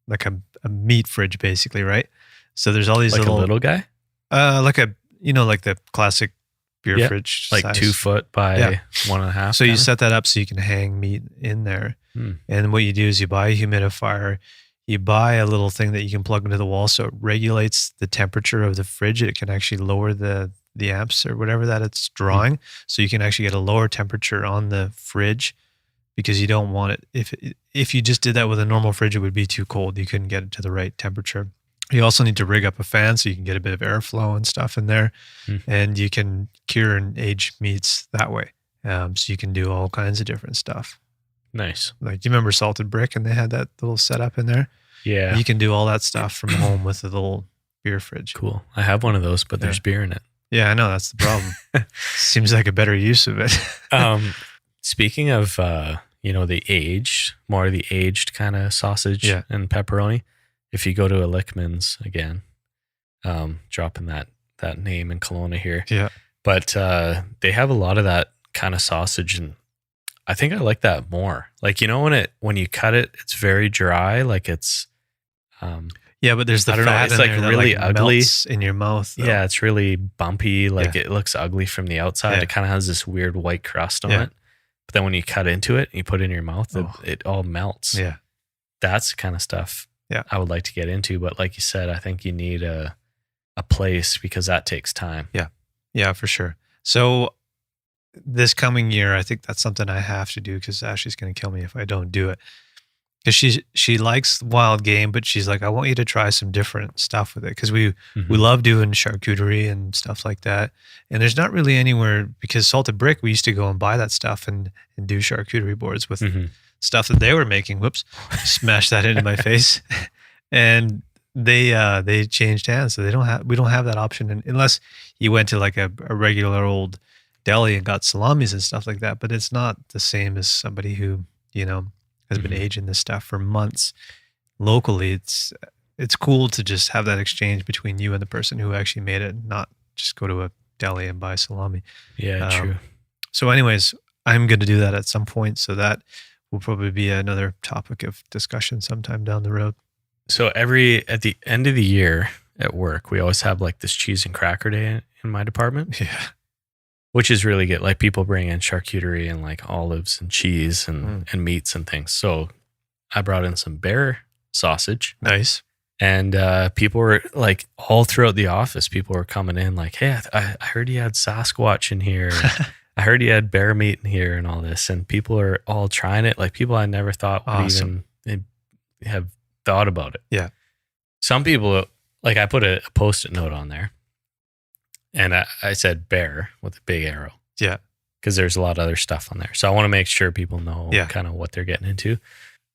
like a meat fridge, basically, right? So there's all these Like little a little guy? like like the classic beer fridge, like size. 2 foot by 1.5. So you set that up so you can hang meat in there. And what you do is you buy a humidifier, you buy a little thing that you can plug into the wall so it regulates the temperature of the fridge. It can actually lower the amps or whatever that it's drawing. So you can actually get a lower temperature on the fridge because you don't want it. If you just did that with a normal fridge, it would be too cold. You couldn't get it to the right temperature. You also need to rig up a fan so you can get a bit of airflow and stuff in there. And you can cure and age meats that way. So you can do all kinds of different stuff. Nice. Like, do you remember Salted Brick and they had that little setup in there? Yeah. You can do all that stuff from home with a little beer fridge. Cool. I have one of those, but there's beer in it. Yeah, I know. That's the problem. Seems like a better use of it. Speaking of, the aged kind of sausage and pepperoni, if you go to a Lickman's again, dropping that name in Kelowna here. Yeah. But they have a lot of that kind of sausage, and I think I like that more. Like, when you cut it, it's very dry. Like it's, but there's the fat it's like really ugly in your mouth. Though. Yeah, it's really bumpy. Like it looks ugly from the outside. Yeah. It kind of has this weird white crust on it. But then when you cut into it and you put it in your mouth, it all melts. Yeah. That's the kind of stuff I would like to get into. But like you said, I think you need a place because that takes time. Yeah. Yeah, for sure. So this coming year, I think that's something I have to do because Ashley's going to kill me if I don't do it. Because she likes wild game, but she's like, I want you to try some different stuff with it. Because we love doing charcuterie and stuff like that. And there's not really anywhere, because Salted Brick, we used to go and buy that stuff and do charcuterie boards with stuff that they were making. Whoops, smashed that into my face. And they changed hands, so we don't have that option unless you went to like a regular old deli and got salamis and stuff like that. But it's not the same as somebody who has been aging this stuff for months locally. It's cool to just have that exchange between you and the person who actually made it, not just go to a deli and buy salami. Yeah, true. So anyways, I'm going to do that at some point. So that will probably be another topic of discussion sometime down the road. So at the end of the year at work, we always have like this cheese and cracker day in my department. Yeah. Which is really good. Like people bring in charcuterie and like olives and cheese and meats and things. So I brought in some bear sausage. Nice. And people were like, all throughout the office, people were coming in like, hey, I heard you had Sasquatch in here. I heard you had bear meat in here and all this. And people are all trying it. Like people I never thought would even have thought about it. Yeah. Some people, like I put a Post-it note on there. And I said bear with a big arrow. Yeah. Because there's a lot of other stuff on there. So I want to make sure people know kind of what they're getting into.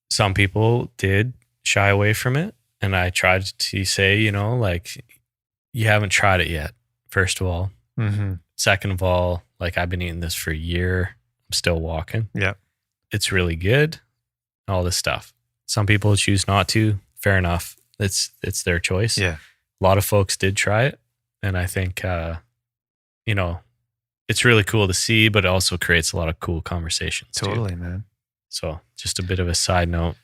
Some people did shy away from it. And I tried to say, like, you haven't tried it yet, first of all. Second of all, like, I've been eating this for a year. I'm still walking. Yeah. It's really good. All this stuff. Some people choose not to. Fair enough. It's their choice. Yeah. A lot of folks did try it. And I think, you know, it's really cool to see, but it also creates a lot of cool conversations. Totally, too. man. So just a bit of a side note.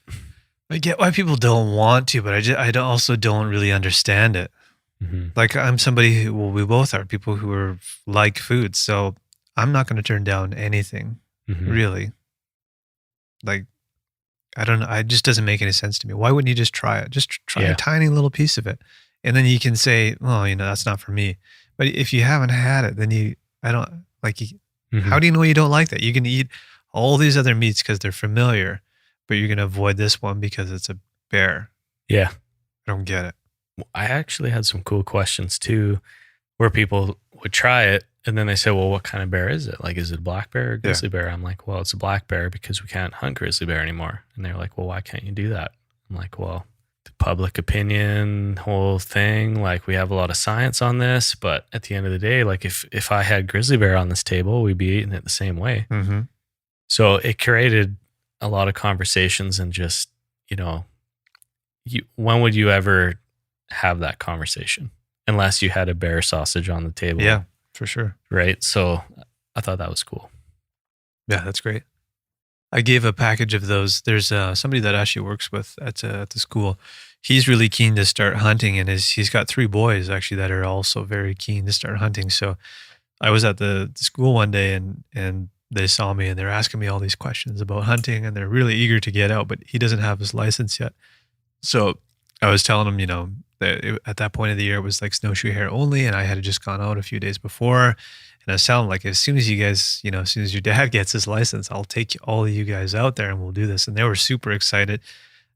I get why people don't want to, but also don't really understand it. Mm-hmm. Like I'm somebody who, well, we both are people who are like food. So I'm not going to turn down anything really. Like, I don't know. It just doesn't make any sense to me. Why wouldn't you just try it? Just try a tiny little piece of it. And then you can say, well, you know, that's not for me. But if you haven't had it, then how do you know you don't like that? You can eat all these other meats because they're familiar, but you're going to avoid this one because it's a bear. Yeah. I don't get it. I actually had some cool questions too, where people would try it and then they say, well, what kind of bear is it? Like, is it a black bear or grizzly bear? I'm like, well, it's a black bear because we can't hunt grizzly bear anymore. And they're like, well, why can't you do that? I'm like, well, the public opinion whole thing, like we have a lot of science on this, but at the end of the day, like if I had grizzly bear on this table, we'd be eating it the same way. Mm-hmm. So it created a lot of conversations and just, you know, when would you ever have that conversation unless you had a bear sausage on the table? Yeah, for sure. Right. So I thought that was cool. Yeah, that's great. I gave a package of those. There's somebody that actually works with at the school. He's really keen to start hunting, and he's got 3 boys actually that are also very keen to start hunting. So I was at the school one day and they saw me and they're asking me all these questions about hunting, and they're really eager to get out, but he doesn't have his license yet. So I was telling him, you know, that at that point of the year, it was like snowshoe hare only. And I had just gone out a few days before. And I was telling him, like, as soon as you guys, you know, as soon as your dad gets his license, I'll take all of you guys out there and we'll do this. And they were super excited.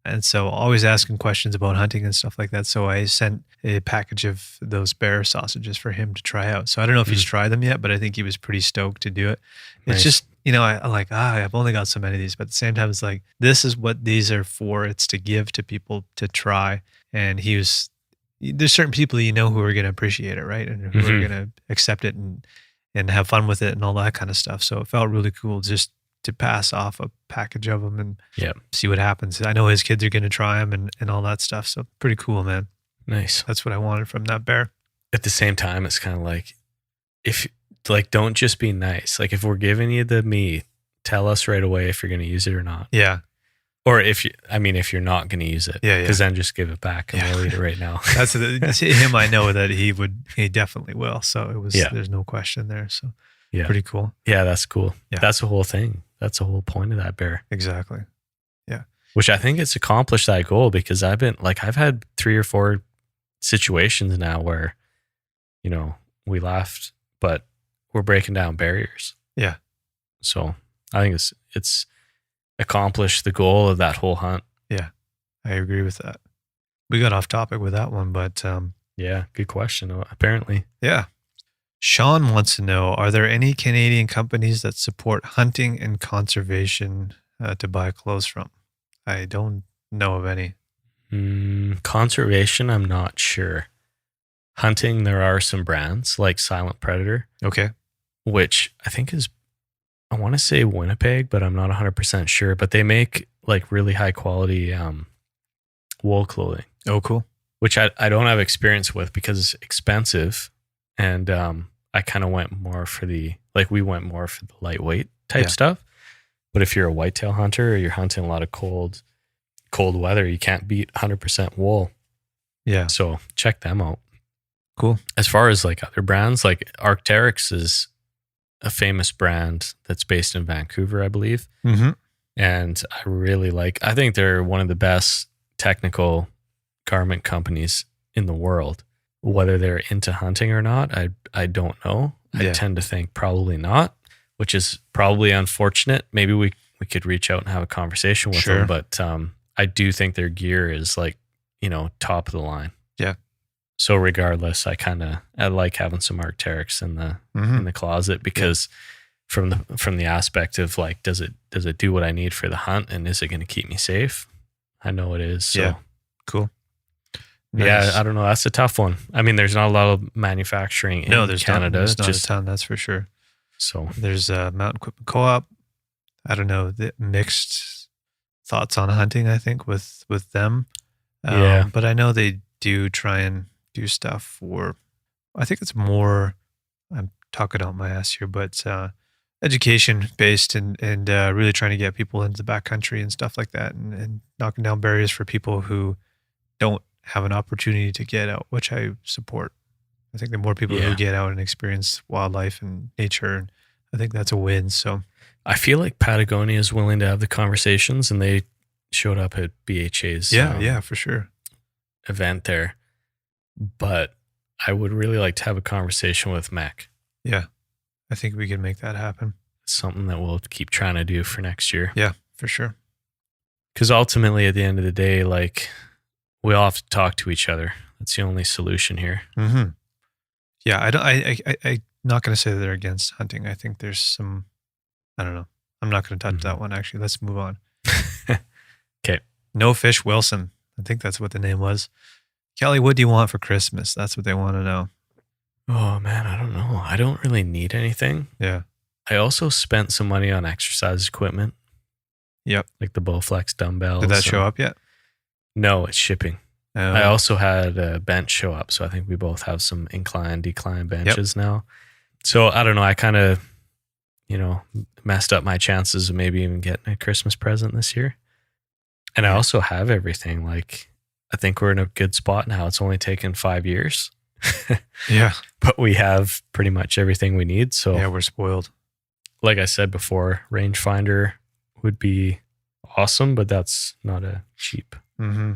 And so always asking questions about hunting and stuff like that. So I sent a package of those bear sausages for him to try out. So I don't know if he's tried them yet, but I think he was pretty stoked to do it. Nice. It's just, you know, I'm like, I've only got so many of these, but at the same time, it's like, this is what these are for. It's to give to people to try. And there's certain people, you know, who are going to appreciate it, right? And who are going to accept it and have fun with it and all that kind of stuff. So it felt really cool just to pass off a package of them and see what happens. I know his kids are going to try them and all that stuff. So pretty cool, man. Nice. That's what I wanted from that bear. At the same time, it's kind of like, don't just be nice. Like if we're giving you the meat, tell us right away if you're going to use it or not. Yeah. Or if you're not going to use it, because then just give it back and we'll eat it right now. That's him. I know that he definitely will. So there's no question there. So pretty cool. Yeah, that's cool. Yeah. That's the whole thing. That's the whole point of that bear. Exactly. Yeah. Which I think it's accomplished that goal because I've had 3 or 4 situations now where, you know, we laughed, but we're breaking down barriers. Yeah. So I think it's accomplished the goal of that whole hunt. Yeah, I agree with that. We got off topic with that one, but yeah, good question. Apparently. Yeah. Sean wants to know, are there any Canadian companies that support hunting and conservation to buy clothes from? I don't know of any. Conservation, I'm not sure. Hunting, there are some brands like Silent Predator. Okay. Which I think is, I want to say Winnipeg, but I'm not 100% sure. But they make like really high quality wool clothing. Oh, cool. Which I don't have experience with because it's expensive. And I kind of went more for the lightweight type stuff. But if you're a whitetail hunter or you're hunting a lot of cold weather, you can't beat 100% wool. Yeah. So check them out. Cool. As far as like other brands, like Arc'teryx is a famous brand that's based in Vancouver, I believe. Mm-hmm. And I think they're one of the best technical garment companies in the world. Whether they're into hunting or not, I don't know. I tend to think probably not, which is probably unfortunate. Maybe we could reach out and have a conversation with them, but I do think their gear is like, you know, top of the line. Yeah. So regardless, I like having some Arc'teryx in the closet because from the aspect of like, does it do what I need for the hunt and is it going to keep me safe? I know it is. So. Yeah. Cool. Nice. Yeah, I don't know. That's a tough one. I mean, there's not a lot of manufacturing in Canada. There's not a ton, that's for sure. So there's Mountain Equipment Co-op, I don't know, the mixed thoughts on hunting, I think, with them. Yeah. But I know they do try and do stuff for, I think it's more, I'm talking out my ass here, but education based and really trying to get people into the backcountry and stuff like that, and knocking down barriers for people who don't have an opportunity to get out, which I support. I think the more people who get out and experience wildlife and nature, and I think that's a win. So I feel like Patagonia is willing to have the conversations, and they showed up at BHA's for sure event there. But I would really like to have a conversation with Mac. Yeah, I think we can make that happen. It's something that we'll keep trying to do for next year. Yeah, for sure. Because ultimately, at the end of the day, like, we all have to talk to each other. That's the only solution here. Mm-hmm. Yeah, I'm not going to say that they're against hunting. I think there's some, I don't know. I'm not going to touch that one, actually. Let's move on. Okay. No Fish Wilson. I think that's what the name was. Kelly, what do you want for Christmas? That's what they want to know. Oh, man, I don't know. I don't really need anything. Yeah. I also spent some money on exercise equipment. Yep. Like the Bowflex dumbbells. Did that show up yet? No, it's shipping. I also had a bench show up. So I think we both have some incline, decline benches now. So I don't know. I kind of, messed up my chances of maybe even getting a Christmas present this year. And I also have everything. Like, I think we're in a good spot now. It's only taken 5 years. Yeah. But we have pretty much everything we need. So yeah, we're spoiled. Like I said before, rangefinder would be awesome, but that's not a cheap. Mm-hmm.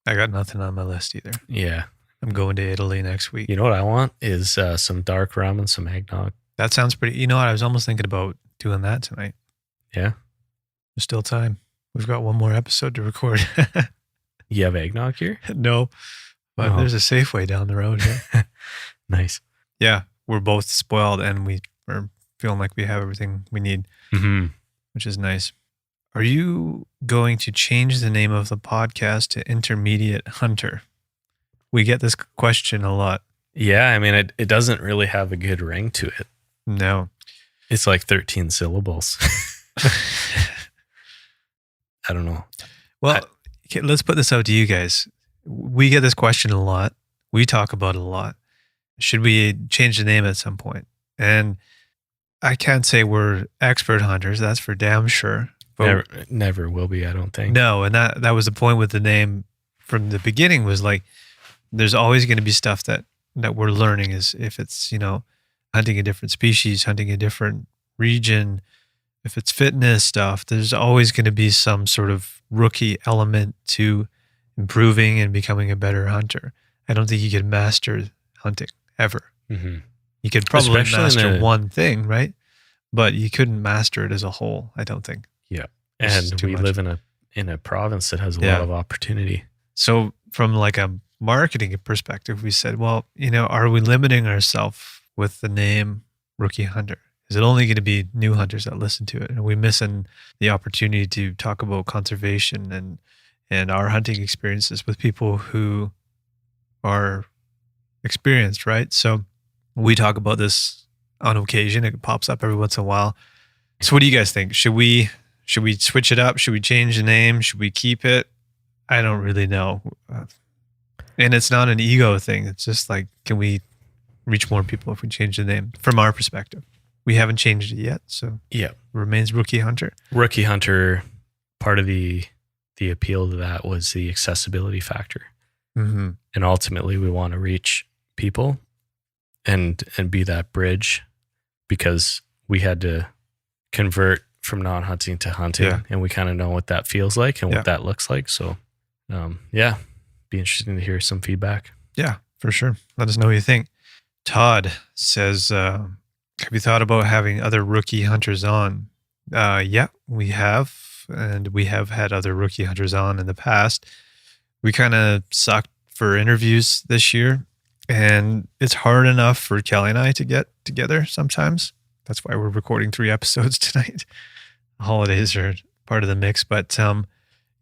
I got nothing on my list either. Yeah. I'm going to Italy next week. You know what I want is some dark rum and some eggnog. That sounds pretty. You know what? I was almost thinking about doing that tonight. Yeah. There's still time. We've got one more episode to record. You have eggnog here? No, but there's a Safeway down the road here. Nice. Yeah. We're both spoiled and we are feeling like we have everything we need, which is nice. Are you going to change the name of the podcast to Intermediate Hunter? We get this question a lot. Yeah, I mean, it doesn't really have a good ring to it. No. It's like 13 syllables. I don't know. Well, let's put this out to you guys. We get this question a lot. We talk about it a lot. Should we change the name at some point? And I can't say we're expert hunters. That's for damn sure. Never will be, I don't think. No, and that was the point with the name from the beginning, was like, there's always going to be stuff that we're learning, is if it's, hunting a different species, hunting a different region, if it's fitness stuff, there's always going to be some sort of rookie element to improving and becoming a better hunter. I don't think you could master hunting ever. Mm-hmm. You could probably master one thing, right? But you couldn't master it as a whole, I don't think. Yeah. And we live in a province that has a lot of opportunity. So from like a marketing perspective, we said, well, are we limiting ourselves with the name Rookie Hunter? Is it only going to be new hunters that listen to it? And are we missing the opportunity to talk about conservation and our hunting experiences with people who are experienced, right? So we talk about this on occasion. It pops up every once in a while. So what do you guys think? Should we switch it up? Should we change the name? Should we keep it? I don't really know. And it's not an ego thing. It's just like, can we reach more people if we change the name? From our perspective, we haven't changed it yet. So yeah, remains Rookie Hunter. Rookie Hunter, part of the appeal to that was the accessibility factor. Mm-hmm. And ultimately we want to reach people and be that bridge, because we had to convert from non-hunting to hunting, and we kind of know what that feels like and what that looks like. So be interesting to hear some feedback. Yeah, for sure. Let us know what you think. Todd says, have you thought about having other rookie hunters on? Yeah, we have. And we have had other rookie hunters on in the past. We kind of sucked for interviews this year. And it's hard enough for Kelly and I to get together sometimes. That's why we're recording 3 episodes tonight. Holidays are part of the mix. But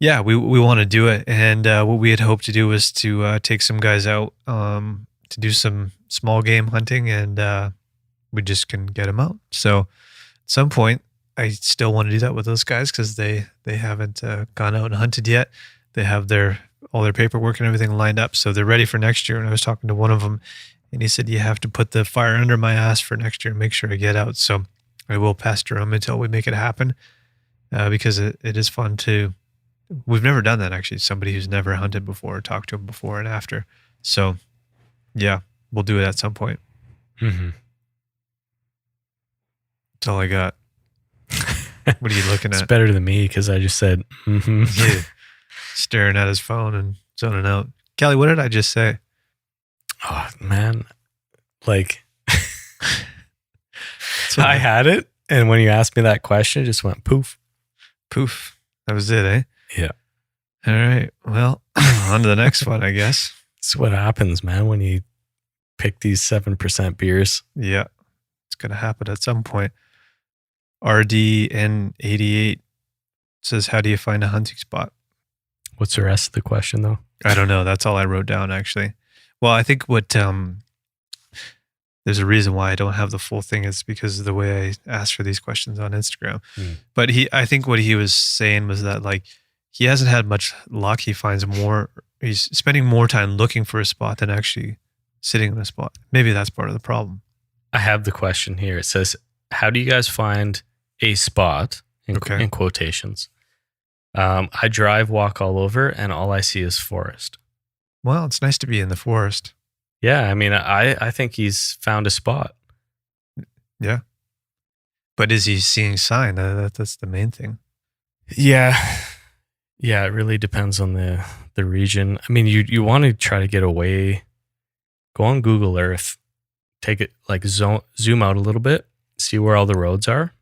we want to do it. And what we had hoped to do was to take some guys out to do some small game hunting, and we just couldn't get them out. So at some point, I still want to do that with those guys because they haven't gone out and hunted yet. They have all their paperwork and everything lined up, so they're ready for next year. And I was talking to one of them, and he said, "You have to put the fire under my ass for next year and make sure I get out." So I will pester him until we make it happen, because it is fun to. We've never done that actually. Somebody who's never hunted before, talked to him before and after. So yeah, we'll do it at some point. Mm-hmm. That's all I got. What are you looking at? It's better than me because I just said, mm-hmm. Yeah. Staring at his phone and zoning out. Kelly, what did I just say? Oh, man. Like, I had it. And when you asked me that question, it just went poof. Poof. That was it, eh? Yeah. All right. Well, on to the next one, I guess. That's what happens, man, when you pick these 7% beers. Yeah. It's going to happen at some point. RDN88 says, how do you find a hunting spot? What's the rest of the question, though? I don't know. That's all I wrote down, actually. Well, I think there's a reason why I don't have the full thing. It's because of the way I asked for these questions on Instagram. But I think what he was saying was that, like, he hasn't had much luck. He's spending more time looking for a spot than actually sitting in a spot. Maybe that's part of the problem. I have the question here. It says, how do you guys find a spot, in quotations? I drive, walk all over, and all I see is forest. Well, it's nice to be in the forest. Yeah, I mean, I think he's found a spot. Yeah. But is he seeing sign? That's the main thing. Yeah. Yeah, it really depends on the region. I mean, you want to try to get away. Go on Google Earth. Take it, like, zoom out a little bit. See where all the roads are.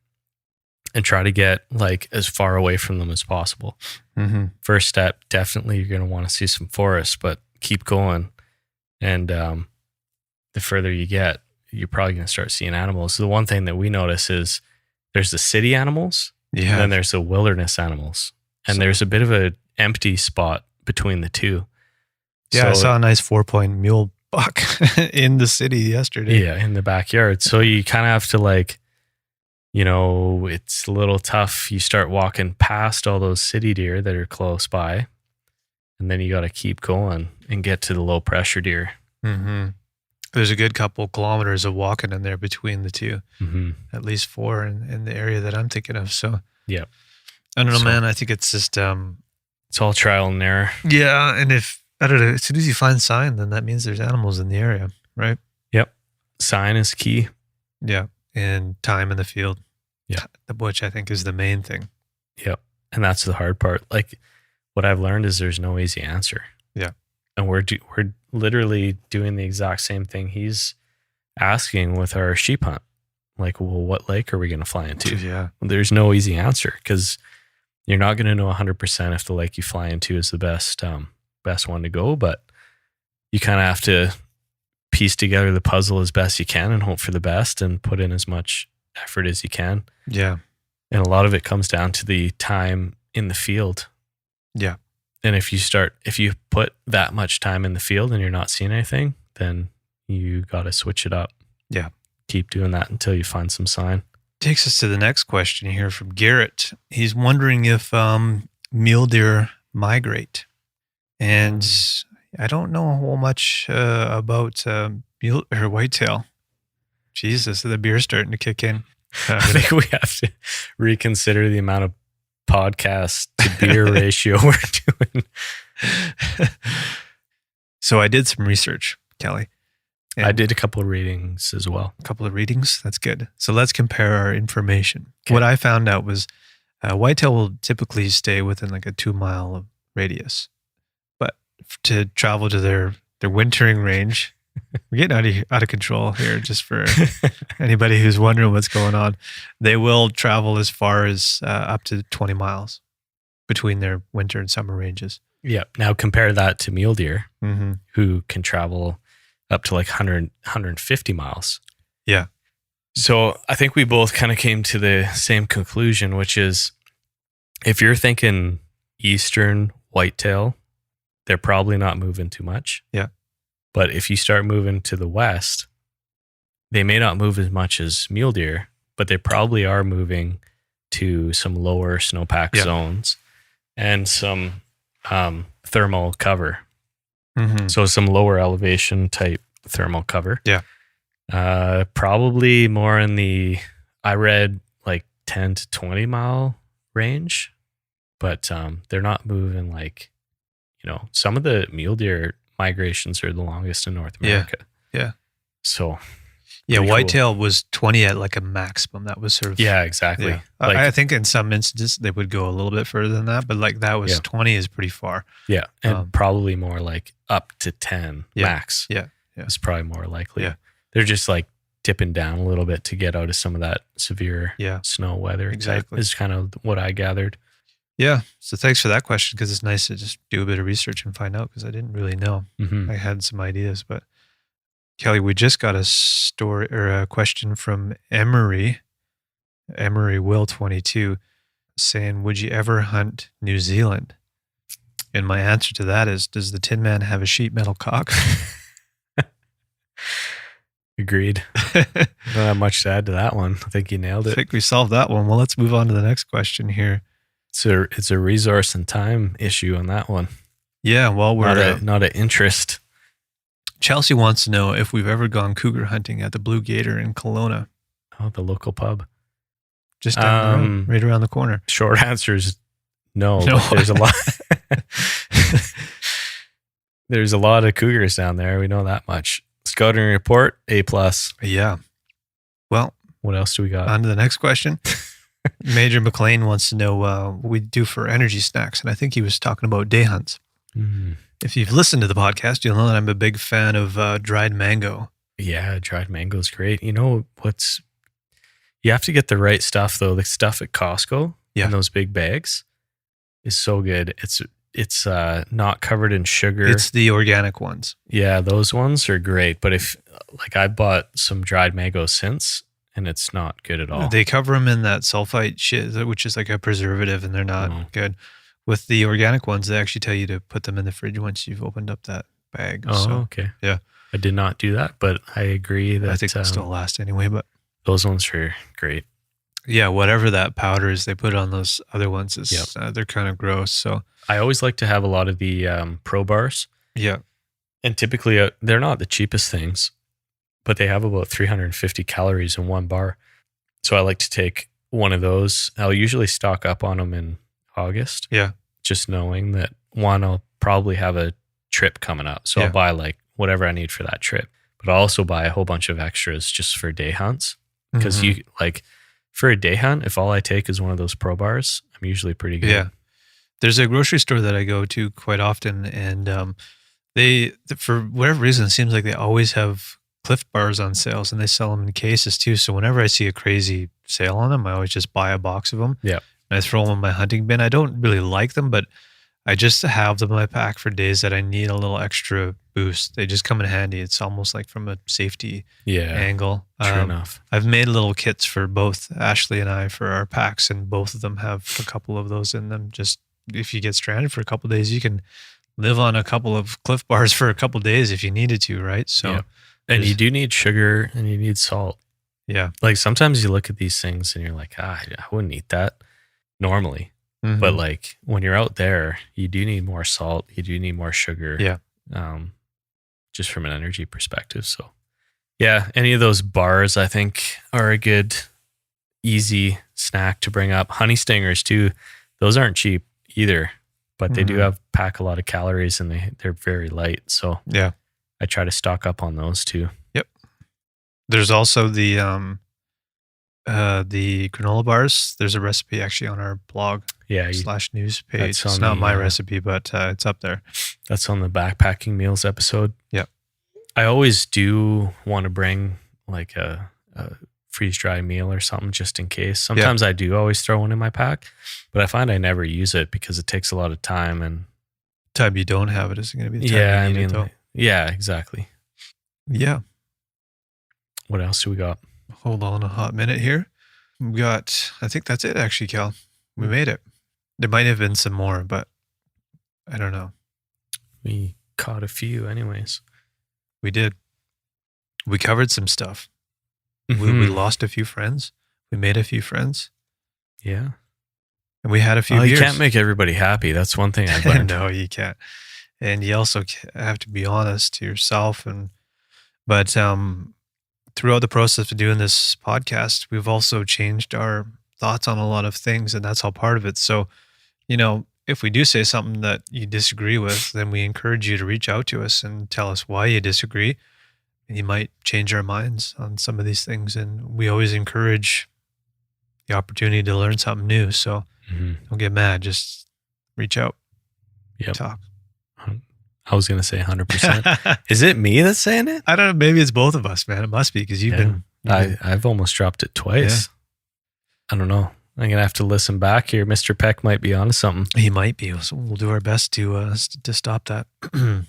And try to get, like, as far away from them as possible. Mm-hmm. First step, definitely you're going to want to see some forest, but keep going. And the further you get, you're probably going to start seeing animals. So the one thing that we notice is there's the city animals, and then there's the wilderness animals. And there's a bit of an empty spot between the two. Yeah, so, I saw a nice 4-point mule buck in the city yesterday. Yeah, in the backyard. So you kind of have to, like, it's a little tough. You start walking past all those city deer that are close by, and then you got to keep going and get to the low pressure deer. Mm-hmm. There's a good couple kilometers of walking in there between the two, at least 4 in the area that I'm thinking of. So, yeah, I don't know, man. I think it's just it's all trial and error. Yeah, and I don't know, as soon as you find sign, then that means there's animals in the area, right? Yep, sign is key. Yeah, and time in the field. Yeah, which I think is the main thing. Yep, and that's the hard part. Like, what I've learned is there's no easy answer. Yeah, and we're literally doing the exact same thing he's asking with our sheep hunt. Like, well, what lake are we going to fly into? Yeah, there's no easy answer because you're not going to know 100% if the lake you fly into is the best one to go. But you kind of have to piece together the puzzle as best you can and hope for the best and put in as much effort as you can. Yeah. And a lot of it comes down to the time in the field. Yeah. And if you put that much time in the field and you're not seeing anything, then you got to switch it up. Yeah. Keep doing that until you find some sign. Takes us to the next question here from Garrett. He's wondering if mule deer migrate. And I don't know a whole much about mule or whitetail. Jesus, the beer's starting to kick in. I think we have to reconsider the amount of podcast to beer ratio we're doing. So I did some research, Kelly. I did a couple of readings as well. A couple of readings? That's good. So let's compare our information. Okay. What I found out was whitetail will typically stay within like a 2-mile radius. But to travel to their wintering range, we're getting out of control here just for anybody who's wondering what's going on. They will travel as far as up to 20 miles between their winter and summer ranges. Yeah. Now compare that to mule deer, mm-hmm. who can travel up to like 150 miles. Yeah. So I think we both kind of came to the same conclusion, which is if you're thinking eastern whitetail, they're probably not moving too much. Yeah. But if you start moving to the west, they may not move as much as mule deer, but they probably are moving to some lower snowpack zones and some thermal cover. Mm-hmm. So some lower elevation type thermal cover. Yeah. Probably more in the, I read like 10 to 20 mile range, but they're not moving like, some of the mule deer migrations are the longest in North America. Yeah. So whitetail was 20 at like a maximum. That was sort of exactly. Yeah. Like, I think in some instances they would go a little bit further than that, but like that was 20 is pretty far. Yeah, and probably more like up to 10 max. Yeah. It's probably more likely. Yeah. They're just like dipping down a little bit to get out of some of that severe snow weather. Exactly. Is kind of what I gathered. Yeah. So thanks for that question, because it's nice to just do a bit of research and find out, because I didn't really know. Mm-hmm. I had some ideas, but Kelly, we just got a story or a question from Emery Will 22 saying, would you ever hunt New Zealand? And my answer to that is, does the Tin Man have a sheet metal cock? Agreed. Don't have much to add to that one. I think you nailed it. I think we solved that one. Well, let's move on to the next question here. It's a resource and time issue on that one. Yeah, well, we're not an interest. Chelsea wants to know if we've ever gone cougar hunting at the Blue Gator in Kelowna. Oh, the local pub. Just down the road, right around the corner. Short answer is no. But there's a lot. There's a lot of cougars down there. We know that much. Scouting report, A+. Yeah. Well, what else do we got? On to the next question. Major McLean wants to know what we do for energy snacks. And I think he was talking about day hunts. Mm. If you've listened to the podcast, you'll know that I'm a big fan of dried mango. Yeah, dried mango is great. You know you have to get the right stuff though. The stuff at Costco in those big bags is so good. It's not covered in sugar. It's the organic ones. Yeah, those ones are great. But if I bought some dried mango since, and it's not good at all. They cover them in that sulfite shit, which is like a preservative, and they're not good. With the organic ones, they actually tell you to put them in the fridge once you've opened up that bag. Oh, okay. Yeah. I did not do that, but I agree that I think they'll still last anyway, but those ones are great. Yeah, whatever that powder is they put on those other ones is they're kind of gross. So I always like to have a lot of the Pro Bars. Yeah. And typically they're not the cheapest things, but they have about 350 calories in one bar. So I like to take one of those. I'll usually stock up on them in August. Yeah. Just knowing that I'll probably have a trip coming up. So I'll buy like whatever I need for that trip. But I'll also buy a whole bunch of extras just for day hunts. Because for a day hunt, if all I take is one of those Pro Bars, I'm usually pretty good. Yeah. There's a grocery store that I go to quite often, and they, for whatever reason, it seems like they always have Cliff Bars on sales, and they sell them in cases too. So whenever I see a crazy sale on them, I always just buy a box of them. Yeah. And I throw them in my hunting bin. I don't really like them, but I just have them in my pack for days that I need a little extra boost. They just come in handy. It's almost like from a safety angle. True enough. I've made little kits for both Ashley and I for our packs, and both of them have a couple of those in them. Just if you get stranded for a couple of days, you can live on a couple of Cliff Bars for a couple of days if you needed to, right? So, and you do need sugar and you need salt. Yeah. Like sometimes you look at these things and you're like, I wouldn't eat that normally. Mm-hmm. But like when you're out there, you do need more salt. You do need more sugar. Yeah. Just from an energy perspective. So yeah, any of those bars I think are a good, easy snack to bring up. Honey stingers too. Those aren't cheap either, but they do pack a lot of calories and they're very light. So yeah, I try to stock up on those too. Yep. There's also the granola bars. There's a recipe actually on our blog /news page. It's not my recipe, but it's up there. That's on the backpacking meals episode. Yeah. I always do want to bring like a freeze-dry meal or something just in case. Sometimes I do always throw one in my pack, but I find I never use it because it takes a lot of time, and time you don't have it isn't going to be the time you need it though. Yeah, exactly. Yeah. What else do we got? Hold on a hot minute here. We got, I think that's it actually, Cal. We made it. There might have been some more, but I don't know. We caught a few anyways. We did. We covered some stuff. Mm-hmm. We lost a few friends. We made a few friends. Yeah. And we had a few You beers. can't make everybody happy. That's one thing I've learned. No, you can't. And you also have to be honest to yourself. But throughout the process of doing this podcast, we've also changed our thoughts on a lot of things, and that's all part of it. So, if we do say something that you disagree with, then we encourage you to reach out to us and tell us why you disagree. And you might change our minds on some of these things. And we always encourage the opportunity to learn something new. So don't get mad. Just reach out. Yep. Talk. I was going to say 100%. Is it me that's saying it? I don't know. Maybe it's both of us, man. It must be because you've been. I've almost dropped it twice. Yeah. I don't know. I'm going to have to listen back here. Mr. Peck might be onto something. He might be. So we'll do our best to stop that. 99%.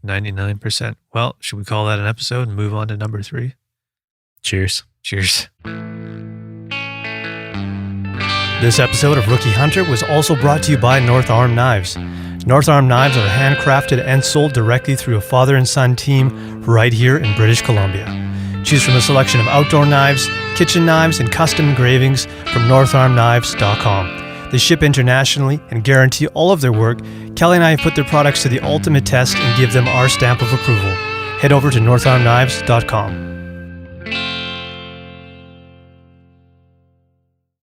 99%. Well, should we call that an episode and move on to number 3? Cheers. Cheers. This episode of Rookie Hunter was also brought to you by North Arm Knives. North Arm Knives are handcrafted and sold directly through a father and son team right here in British Columbia. Choose from a selection of outdoor knives, kitchen knives, and custom engravings from northarmknives.com. They ship internationally and guarantee all of their work. Kelly and I have put their products to the ultimate test and give them our stamp of approval. Head over to northarmknives.com.